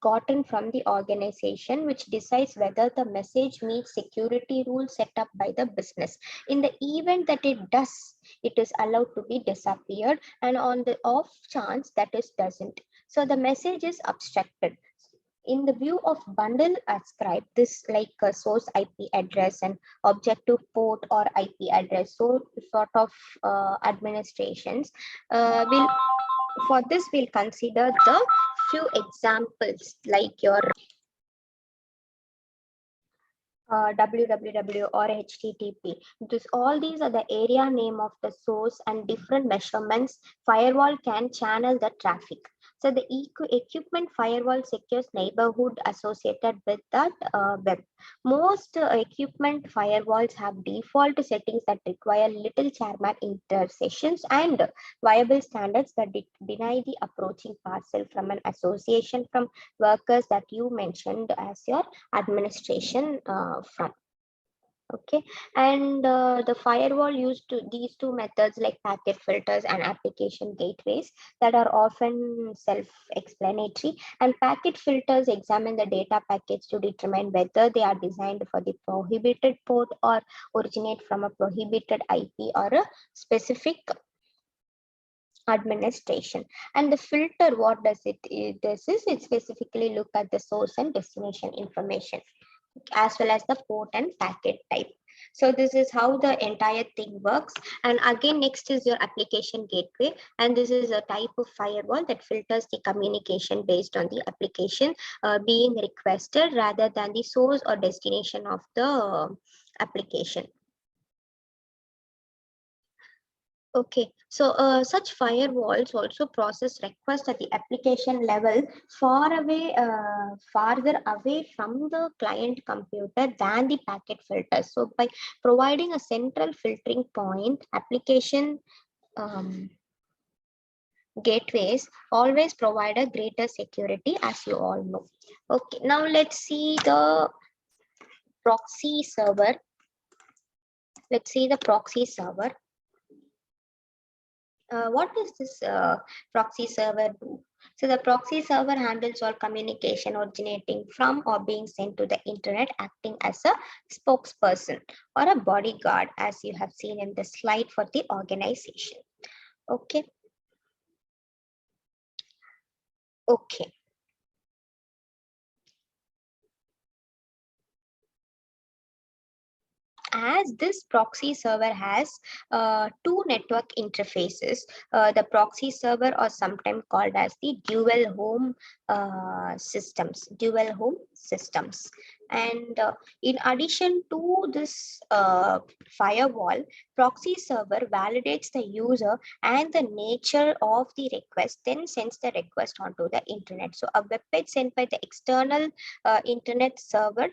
Speaker 1: gotten from the organization, which decides whether the message meets security rules set up by the business. In the event that it does, it is allowed to be disappeared, and on the off chance that it doesn't, so the message is abstracted. In the view of bundle ascribe, this like a source IP address and objective port or IP address, so sort of administrations will for this, we'll consider the few examples like your www or HTTP. All these are the area name of the source, and different measurements firewall can channel the traffic. So the equipment firewall secures neighborhood associated with that web. Most equipment firewalls have default settings that require little Charman intersections and viable standards that deny the approaching parcel from an association from workers that you mentioned as your administration from. Okay, and the firewall used to these two methods like packet filters and application gateways that are often self-explanatory, and packet filters examine the data packets to determine whether they are designed for the prohibited port or originate from a prohibited IP or a specific administration. And the filter, what does this is it specifically look at the source and destination information as well as the port and packet type. So this is how the entire thing works. And again, next is your application gateway, and this is a type of firewall that filters the communication based on the application being requested rather than the source or destination of the application. Okay, so such firewalls also process requests at the application level farther away from the client computer than the packet filters. So by providing a central filtering point, application gateways always provide a greater security, as you all know. Okay, now let's see the proxy server. Let's see the proxy server. What does this proxy server do? So the proxy server handles all communication originating from or being sent to the internet, acting as a spokesperson or a bodyguard, as you have seen in the slide for the organization. Okay. Okay. As this proxy server has two network interfaces, the proxy server, or sometimes called as the dual home systems. And in addition to this firewall, proxy server validates the user and the nature of the request, then sends the request onto the internet. So a web page sent by the external internet server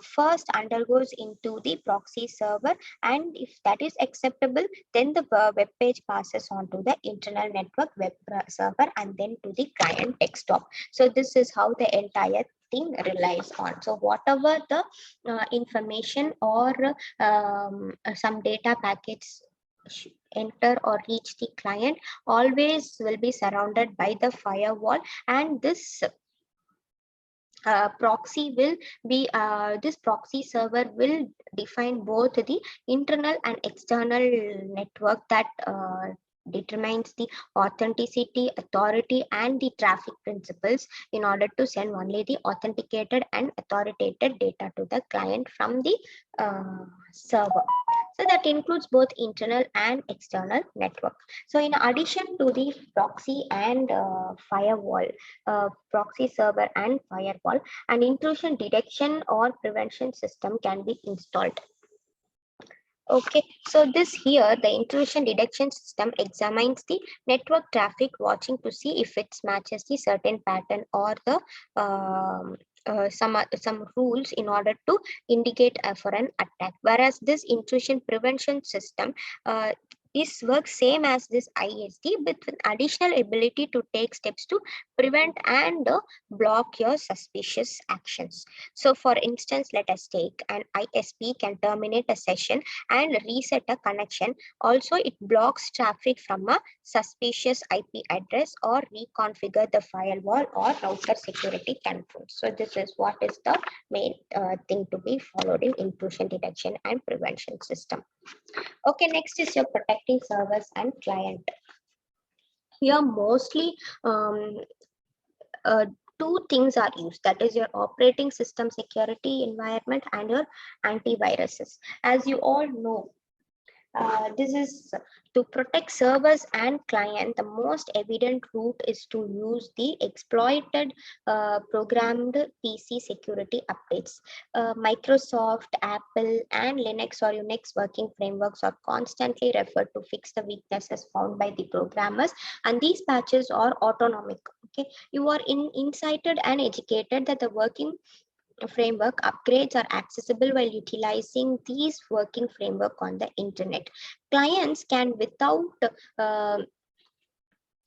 Speaker 1: first undergoes into the proxy server, and if that is acceptable, then the web page passes on to the internal network web server and then to the client desktop. So this is how the entire thing relies on. So whatever the information or some data packets enter or reach the client always will be surrounded by the firewall, and this proxy will be this proxy server will define both the internal and external network that determines the authenticity, authority, and the traffic principles in order to send only the authenticated and authoritated data to the client from the server. So that includes both internal and external network. So in addition to the proxy and firewall, proxy server and firewall, an intrusion detection or prevention system can be installed. Okay, so this here, the intrusion detection system examines the network traffic, watching to see if it matches the certain pattern or the some rules in order to indicate for an attack. Whereas this intrusion prevention system this works same as this ISD, with an additional ability to take steps to prevent and block your suspicious actions. So for instance, let us take an ISP can terminate a session and reset a connection. Also, it blocks traffic from a suspicious IP address or reconfigure the firewall or router security controls. So this is what is the main thing to be followed in intrusion detection and prevention system. Okay, next is your protecting servers and client. Here mostly two things are used, that is your operating system security environment and your antiviruses. As you all know, This is to protect servers and client. The most evident route is to use the exploited programmed PC security updates. Microsoft, Apple, and Linux or Unix working frameworks are constantly referred to fix the weaknesses found by the programmers, and these patches are autonomic. Okay, you are incited and educated that the working framework upgrades are accessible while utilizing these working framework on the internet. Clients can, without uh,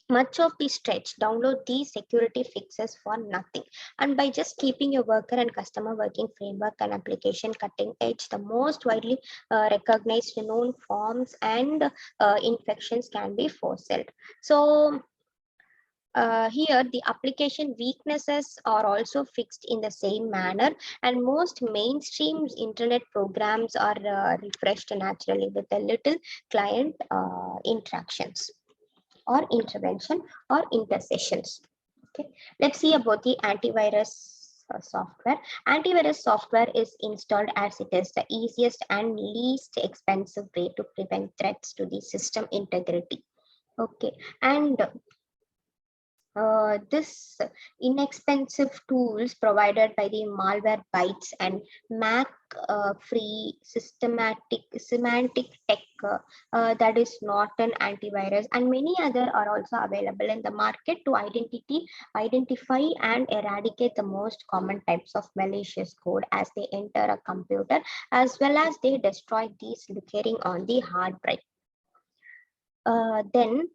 Speaker 1: much of the stretch, download these security fixes for nothing. And by just keeping your worker and customer working framework and application cutting edge, the most widely recognized known forms and infections can be forestalled. So here the application weaknesses are also fixed in the same manner, and most mainstream internet programs are refreshed naturally with a little client interactions or intervention or intercessions. Okay, let's see about the antivirus software. Antivirus software is installed as it is the easiest and least expensive way to prevent threats to the system integrity. Okay, and this inexpensive tools provided by the Malwarebytes and Mac free semantic tech that is not an antivirus, and many other are also available in the market to identify and eradicate the most common types of malicious code as they enter a computer, as well as they destroy these locating on the hard drive. Then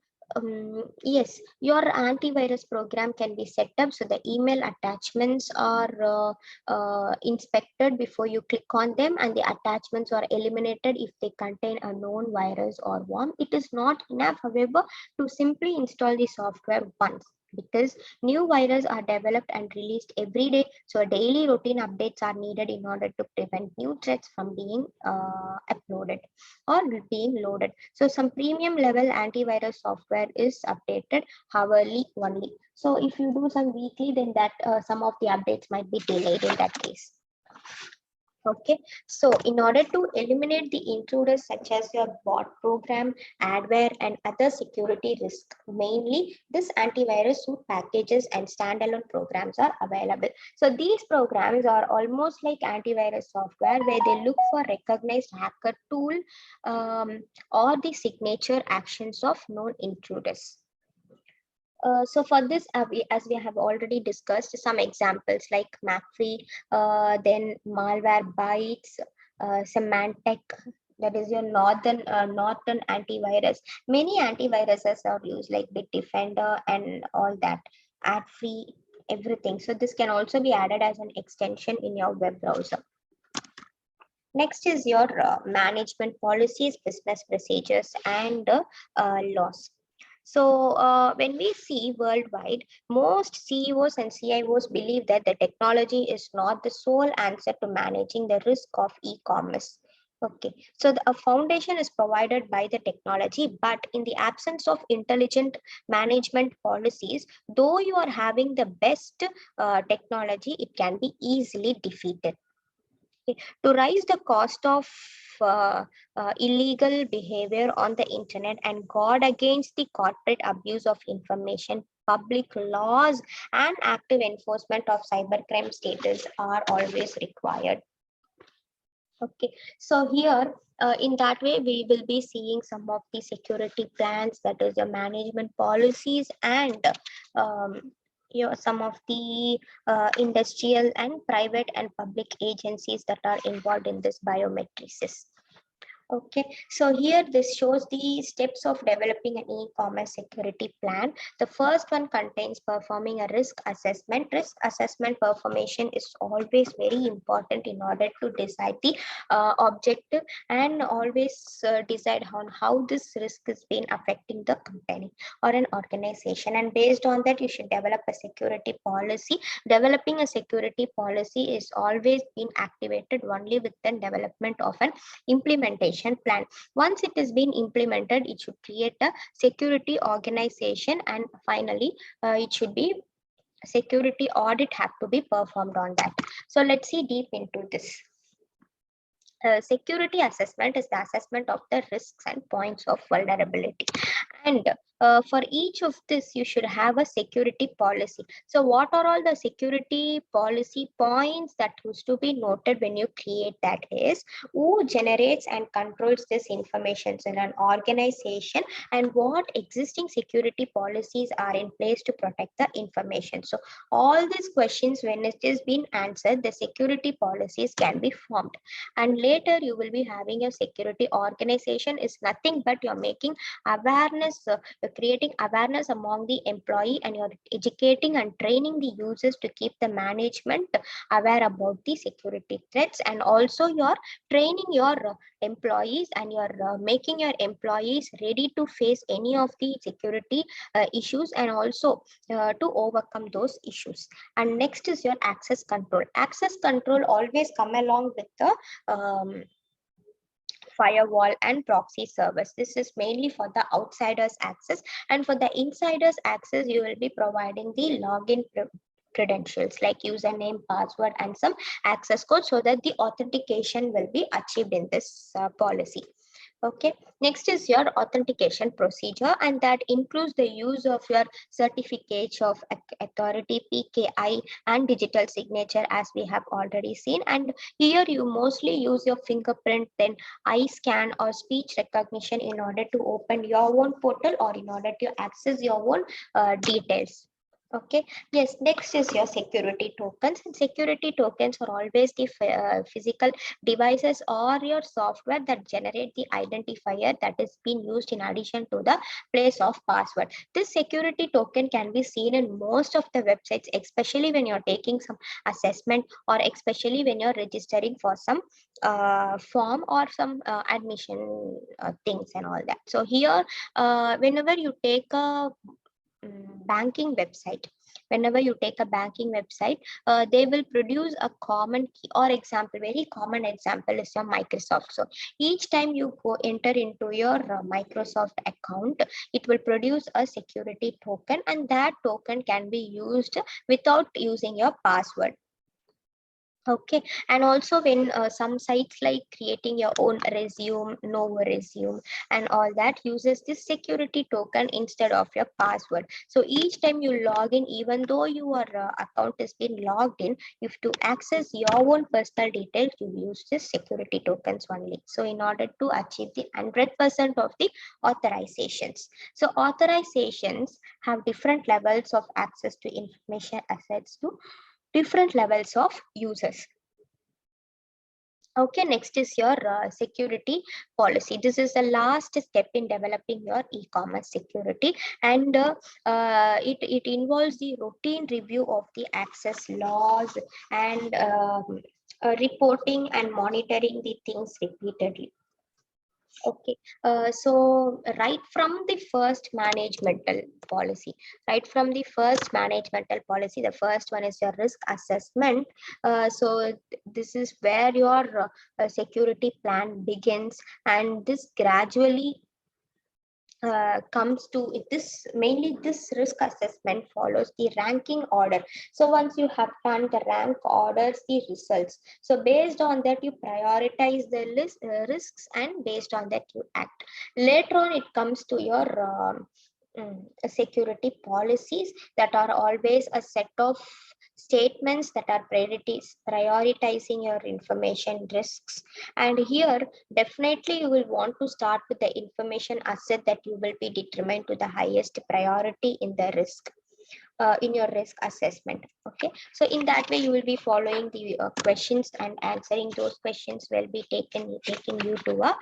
Speaker 1: yes, your antivirus program can be set up so the email attachments are inspected before you click on them, and the attachments are eliminated if they contain a known virus or worm. It is not enough, however, to simply install the software once, because new viruses are developed and released every day, so daily routine updates are needed in order to prevent new threats from being uploaded or being loaded. So some premium level antivirus software is updated hourly only. So if you do some weekly, then that some of the updates might be delayed in that case. Okay, so in order to eliminate the intruders such as your bot program, adware, and other security risk, mainly this antivirus suite packages and standalone programs are available. So these programs are almost like antivirus software where they look for recognized hacker tool or the signature actions of known intruders. So for this, as we have already discussed, some examples like McAfee, then Malwarebytes, Symantec, that is your northern antivirus. Many antiviruses are used like Bitdefender and all that, AdFree, everything. So this can also be added as an extension in your web browser. Next is your management policies, business procedures, and laws. So when we see worldwide, most CEOs and CIOs believe that the technology is not the sole answer to managing the risk of e-commerce. Okay, so a foundation is provided by the technology, but in the absence of intelligent management policies, though you are having the best technology, it can be easily defeated. To raise the cost of illegal behavior on the internet and guard against the corporate abuse of information, public laws and active enforcement of cybercrime status are always required. Okay, so here in that way, we will be seeing some of the security plans, that is the management policies, and some of the industrial and private and public agencies that are involved in this biometrics. Okay, so here this shows the steps of developing an e-commerce security plan. The first one contains performing a risk assessment. Risk assessment performation is always very important in order to decide the objective and always decide on how this risk is been affecting the company or an organization. And based on that, you should develop a security policy. Developing a security policy is always been activated only with the development of an implementation plan. Once it has been implemented, it should create a security organization, and finally it should be security audit have to be performed on that. So let's see deep into this. Security assessment is the assessment of the risks and points of vulnerability. And for each of this, you should have a security policy. So what are all the security policy points that used to be noted when you create that is who generates and controls this information in an organization, and what existing security policies are in place to protect the information. So all these questions, when it is being answered, the security policies can be formed. And later you will be having a security organization is nothing but you're making awareness, you're creating awareness among the employee, and you're educating and training the users to keep the management aware about the security threats. And also you're training your employees, and you're making your employees ready to face any of the security issues, and also to overcome those issues. And next is your access control. Access control always come along with the firewall and proxy service. This is mainly for the outsiders access, and for the insiders access you will be providing the login credentials like username, password, and some access code, so that the authentication will be achieved in this policy. Okay, next is your authentication procedure, and that includes the use of your certificate of authority, PKI, and digital signature, as we have already seen. And here you mostly use your fingerprint, then eye scan or speech recognition in order to open your own portal, or in order to access your own details. Okay, yes, next is your security tokens. And security tokens are always the physical devices or your software that generate the identifier that is being used in addition to the place of password. This security token can be seen in most of the websites, especially when you're taking some assessment, or especially when you're registering for some form or some admission things and all that. So here, whenever you take a banking website, whenever you take a banking website, they will produce a common key. Or example, very common example is your Microsoft. So each time you go enter into your Microsoft account, it will produce a security token, and that token can be used without using your password. Okay, and also when some sites like creating your own resume, Novo resume, and all that uses this security token instead of your password. So each time you log in, even though your account has been logged in, if to access your own personal details, you use this security tokens only. So in order to achieve the 100% of the authorizations. So authorizations have different levels of access to information assets to different levels of users. Okay, next is your security policy. This is the last step in developing your e-commerce security, and it involves the routine review of the access laws, and reporting and monitoring the things repeatedly. Okay, so right from the first managemental policy, the first one is your risk assessment. So this is where your security plan begins, and this gradually comes to this. Mainly this risk assessment follows the ranking order. So once you have done the rank orders the results, so based on that you prioritize the risks, and based on that you act. Later on it comes to your security policies, that are always a set of statements that are prioritizing your information risks. And here definitely you will want to start with the information asset that you will be determined to the highest priority in the risk, in your risk assessment. Okay, so in that way you will be following the questions, and answering those questions will be taking you to a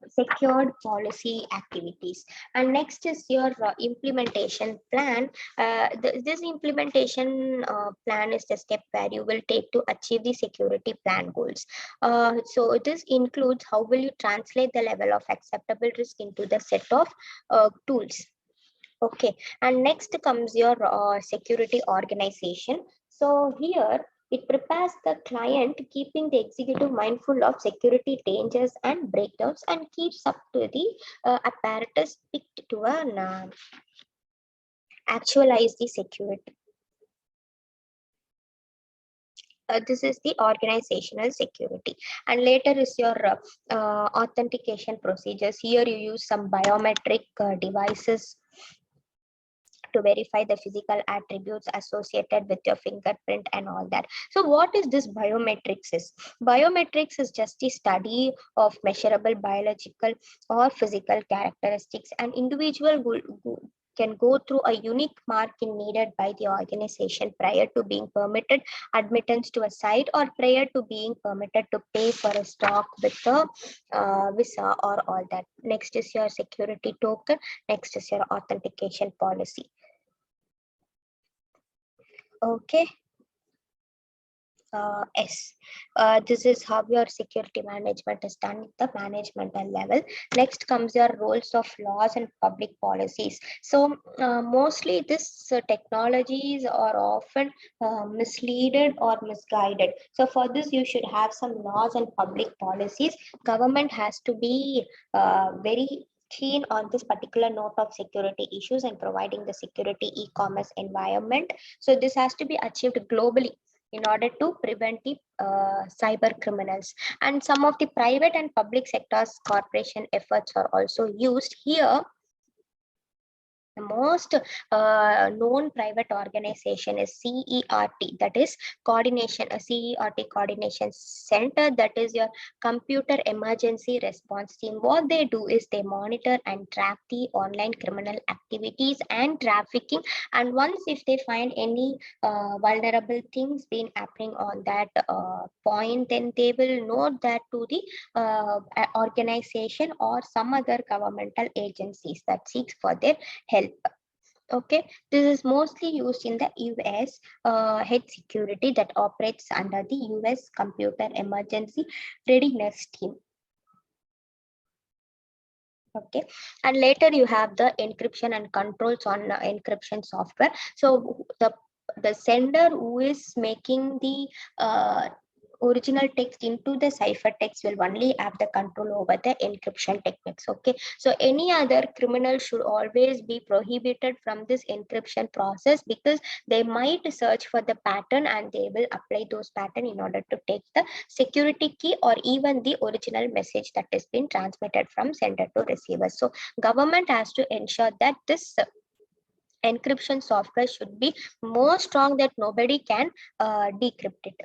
Speaker 1: secured policy activities. And next is your implementation plan. This implementation plan is the step where you will take to achieve the security plan goals. So this includes how will you translate the level of acceptable risk into the set of tools. Okay, and next comes your security organization. So here it prepares the client, keeping the executive mindful of security dangers and breakdowns, and keeps up to the apparatus picked to actualize the security. This is the organizational security. And later is your authentication procedures. Here you use some biometric devices to verify the physical attributes associated with your fingerprint and all that. So what is this biometrics is? Biometrics is just the study of measurable biological or physical characteristics. An individual can go through a unique marking needed by the organization prior to being permitted admittance to a site or prior to being permitted to pay for a stock with a visa or all that. Next is your security token. Next is your authentication policy. Okay. Yes, this is how your security management is done at the managemental level. Next comes your roles of laws and public policies. So mostly this technologies are often misleaded or misguided. So for this you should have some laws and public policies. Government has to be very keen on this particular note of security issues and providing the security e-commerce environment. So this has to be achieved globally in order to prevent the cyber criminals. And some of the private and public sectors corporation efforts are also used here. The most known private organization is CERT, that is coordination, a CERT coordination center, that is your computer emergency response team. What they do is they monitor and track the online criminal activities and trafficking. And once if they find any vulnerable things being happening on that point, then they will note that to the organization or some other governmental agencies that seeks for their help. Okay, this is mostly used in the US head security that operates under the US Computer Emergency Readiness Team. Okay, and later you have the encryption and controls on encryption software. So the sender who is making the original text into the ciphertext will only have the control over the encryption techniques. Okay, so any other criminal should always be prohibited from this encryption process, because they might search for the pattern and they will apply those pattern in order to take the security key or even the original message that has been transmitted from sender to receiver. So government has to ensure that this encryption software should be more strong that nobody can decrypt it.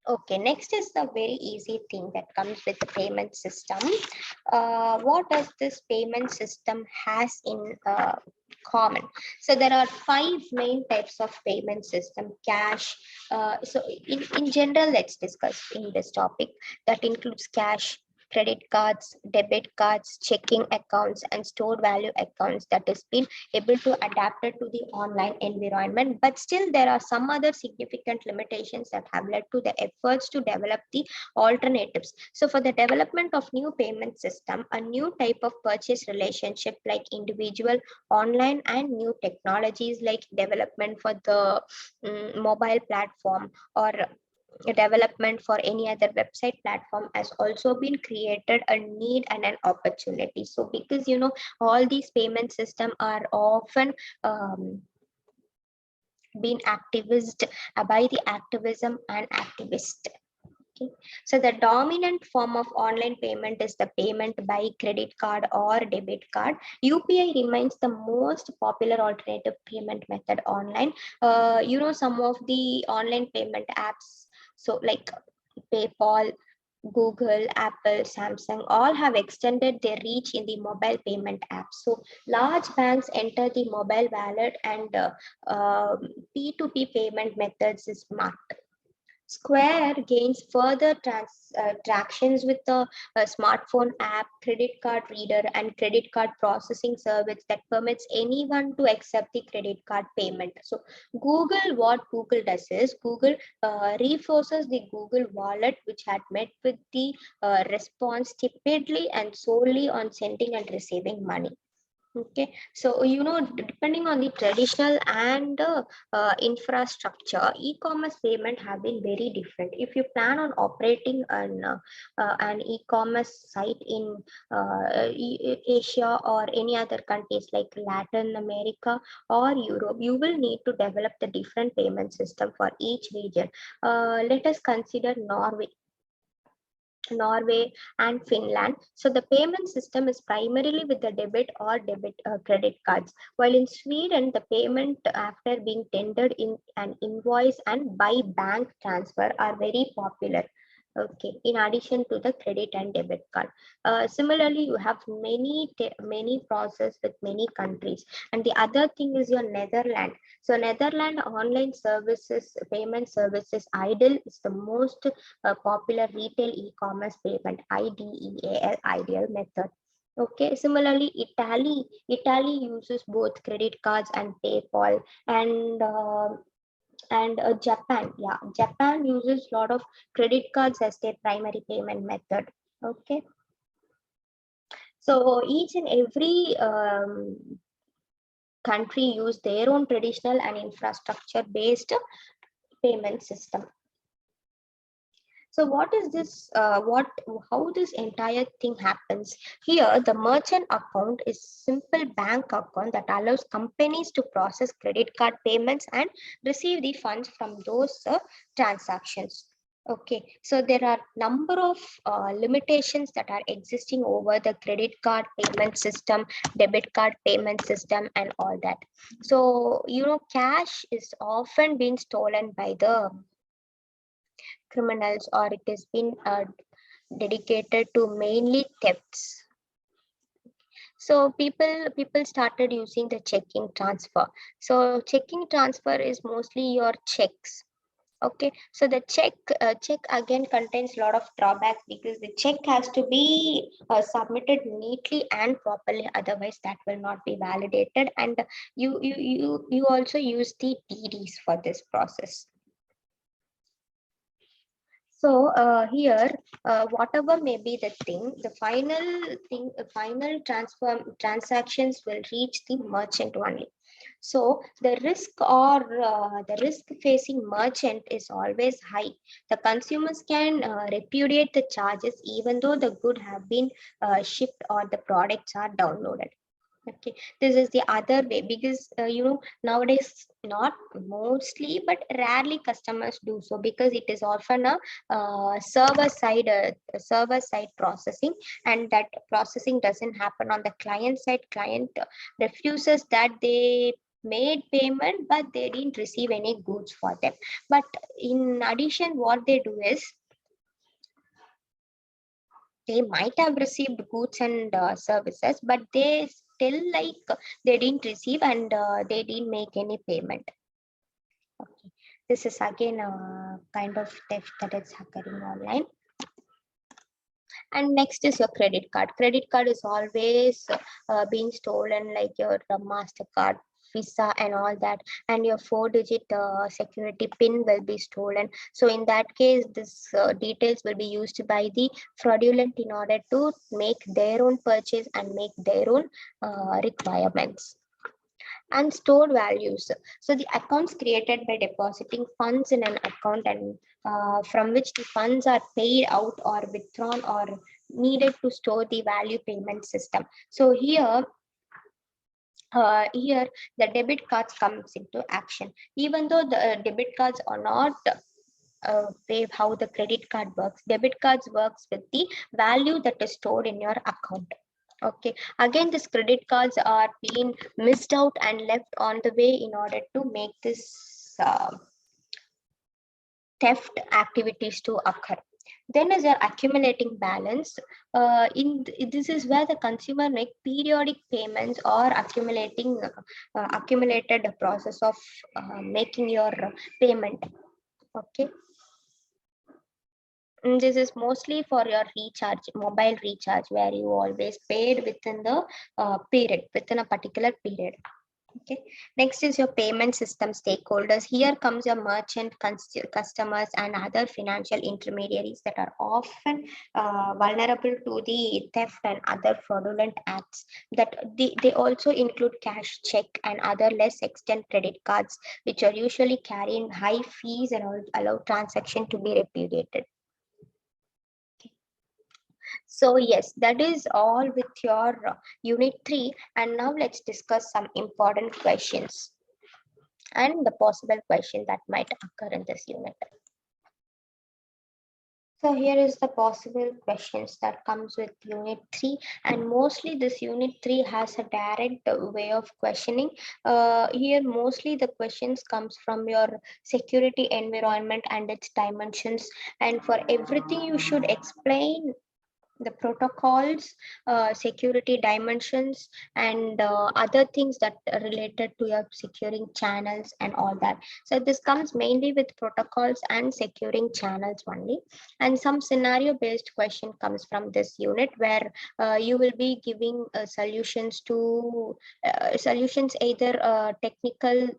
Speaker 1: Okay, next is the very easy thing that comes with the payment system. What does this payment system has in common? So there are 5 main types of payment system: cash. So in general, let's discuss in this topic. That includes cash, credit cards, debit cards, checking accounts, and stored value accounts that has been able to adapt it to the online environment. But still, there are some other significant limitations that have led to the efforts to develop the alternatives. So for the development of new payment system, a new type of purchase relationship like individual, online, and new technologies like development for the mobile platform or development for any other website platform has also been created a need and an opportunity. So because all these payment system are often being activist by the activism and activist. Okay. So the dominant form of online payment is the payment by credit card or debit card. UPI remains the most popular alternative payment method online. Some of the online payment apps, so like PayPal, Google, Apple, Samsung, all have extended their reach in the mobile payment apps. So large banks enter the mobile wallet and P2P payment methods is marked. Square gains further tractions with a smartphone app, credit card reader, and credit card processing service that permits anyone to accept the credit card payment. So what Google does is Google reinforces the Google Wallet, which had met with the response typically and solely on sending and receiving money. Okay, so depending on the traditional and infrastructure, e-commerce payment have been very different. If you plan on operating an e-commerce site in Asia or any other countries like Latin America or Europe, you will need to develop the different payment system for each region. Let us consider Norway and Finland. So the payment system is primarily with the debit or debit credit cards. While in Sweden, the payment after being tendered in an invoice and by bank transfer are very popular. Okay, in addition to the credit and debit card. Similarly, you have many process with many countries. And the other thing is your Netherlands. So Netherlands online services, payment services, IDEAL is the most popular retail e-commerce payment, IDEAL, ideal method. Okay, similarly, Italy uses both credit cards and PayPal, and Japan, yeah, Japan uses a lot of credit cards as their primary payment method. Okay, so each and every country use their own traditional and infrastructure based payment system. So what is this, how this entire thing happens? Here, the merchant account is simple bank account that allows companies to process credit card payments and receive the funds from those transactions. Okay, so there are number of limitations that are existing over the credit card payment system, debit card payment system, and all that. So, cash is often being stolen by the criminals, or it has been dedicated to mainly thefts. So people started using the checking transfer. So checking transfer is mostly your checks. Okay, so the check again contains a lot of drawbacks because the check has to be submitted neatly and properly, otherwise that will not be validated, and you also use the DDs for this process. So here, whatever may be the thing, the final transactions will reach the merchant only. So the risk facing merchant is always high. The consumers can repudiate the charges even though the good have been shipped or the products are downloaded. Okay, this is the other way because nowadays not mostly but rarely customers do so because it is often a server side processing, and that processing doesn't happen on the client side. Client refuses that they made payment but they didn't receive any goods for them. But in addition, what they do is they might have received goods and services, but they still they didn't receive, and they didn't make any payment. Okay, this is again a kind of theft that is occurring online. And next is your credit card. Credit card is always being stolen, like your Mastercard, Visa, and all that. And your 4-digit security PIN will be stolen. So in that case, this details will be used by the fraudulent in order to make their own purchase and make their own requirements. And stored values. So the accounts created by depositing funds in an account, and from which the funds are paid out or withdrawn or needed to store the value payment system. So here the debit cards comes into action. Even though the debit cards are not way how the credit card works, debit cards works with the value that is stored in your account. Okay, again, these credit cards are being missed out and left on the way in order to make this theft activities to occur. Then is your accumulating balance. This is where the consumer make periodic payments or accumulated process of making your payment. Okay. This is mostly for your recharge, mobile recharge, where you always paid within the period, within a particular period. Okay. Next is your payment system stakeholders. Here comes your merchant, customers, and other financial intermediaries that are often vulnerable to the theft and other fraudulent acts. That they also include cash, check, and other less extent credit cards, which are usually carrying high fees and allow transaction to be repudiated. So yes, that is all with your unit 3. And now let's discuss some important questions and the possible question that might occur in this unit. So here is the possible questions that comes with unit 3, and mostly this unit 3 has a direct way of questioning. Here mostly the questions comes from your security environment and its dimensions, and for everything you should explain the protocols, security dimensions, and other things that are related to your securing channels and all that. So this comes mainly with protocols and securing channels only. And some scenario based question comes from this unit where you will be giving solutions to solutions, either technical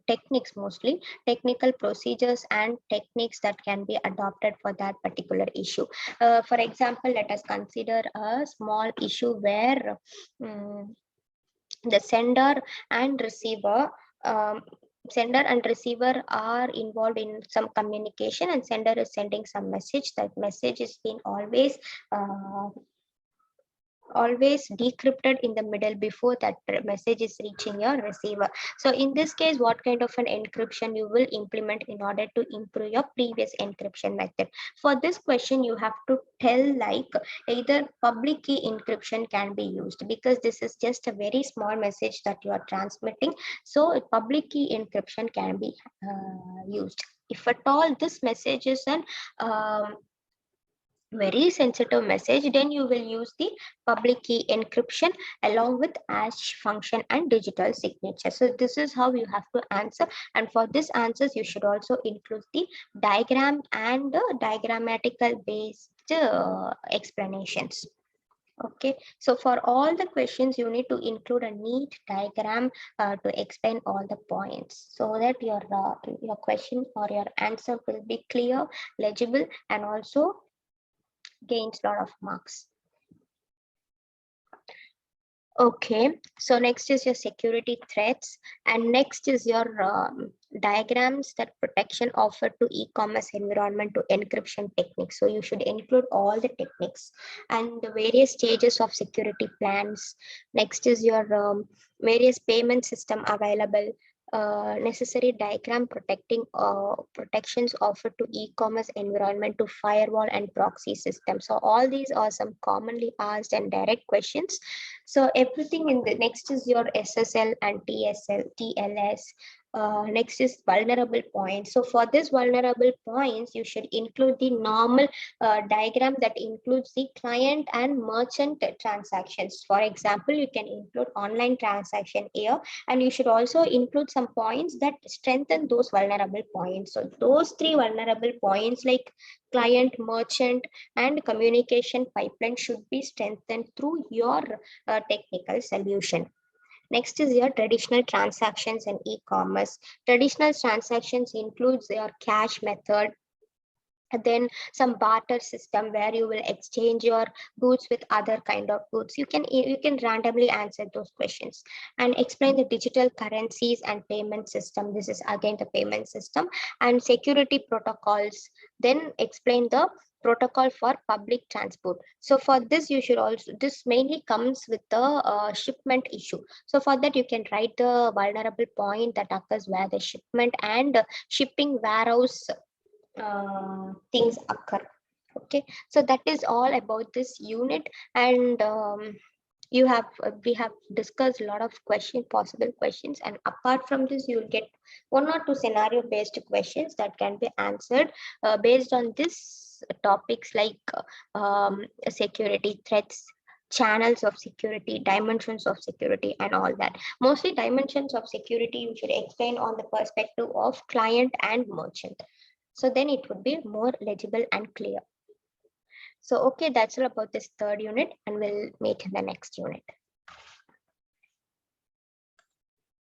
Speaker 1: techniques, mostly technical procedures and techniques that can be adopted for that particular issue. For example, let us consider a small issue where the sender and receiver sender and receiver are involved in some communication, and sender is sending some message. That message is being always decrypted in the middle before that message is reaching your receiver. So in this case, what kind of an encryption you will implement in order to improve your previous encryption method? For this question, you have to tell like either public key encryption can be used, because this is just a very small message that you are transmitting. So public key encryption can be used. If at all this message is an very sensitive message, then you will use the public key encryption along with hash function and digital signature. So this is how you have to answer, and for this answers you should also include the diagram and the diagrammatical based explanations. Okay, so for all the questions you need to include a neat diagram to explain all the points, so that your question or your answer will be clear, legible, and also gains a lot of marks. Okay, so next is your security threats, and next is your diagrams that protection offered to e-commerce environment to encryption techniques. So you should include all the techniques and the various stages of security plans. Next is your various payment system available, necessary diagram protecting protections offered to e-commerce environment to firewall and proxy systems. So all these are some commonly asked and direct questions. So everything in the next is your SSL and TLS. Next is vulnerable points. So for this vulnerable points, you should include the normal diagram that includes the client and merchant transactions. For example, you can include online transaction here, and you should also include some points that strengthen those vulnerable points. So those three vulnerable points like client, merchant, and communication pipeline should be strengthened through your technical solution. Next is your traditional transactions and e-commerce. Traditional transactions includes your cash method, then some barter system where you will exchange your goods with other kind of goods. You can randomly answer those questions, and explain the digital currencies and payment system. This is again the payment system and security protocols. Then explain the protocol for public transport. So for this you should also, this mainly comes with the shipment issue. So for that you can write the vulnerable point that occurs where the shipment and shipping warehouse things occur. Okay, so that is all about this unit, and we have discussed a lot of possible questions, and apart from this you will get one or two scenario based questions that can be answered based on this topics like security threats, channels of security, dimensions of security, and all that. Mostly dimensions of security you should explain on the perspective of client and merchant, so then it would be more legible and clear. So okay, that's all about this third unit, and we'll meet in the next unit.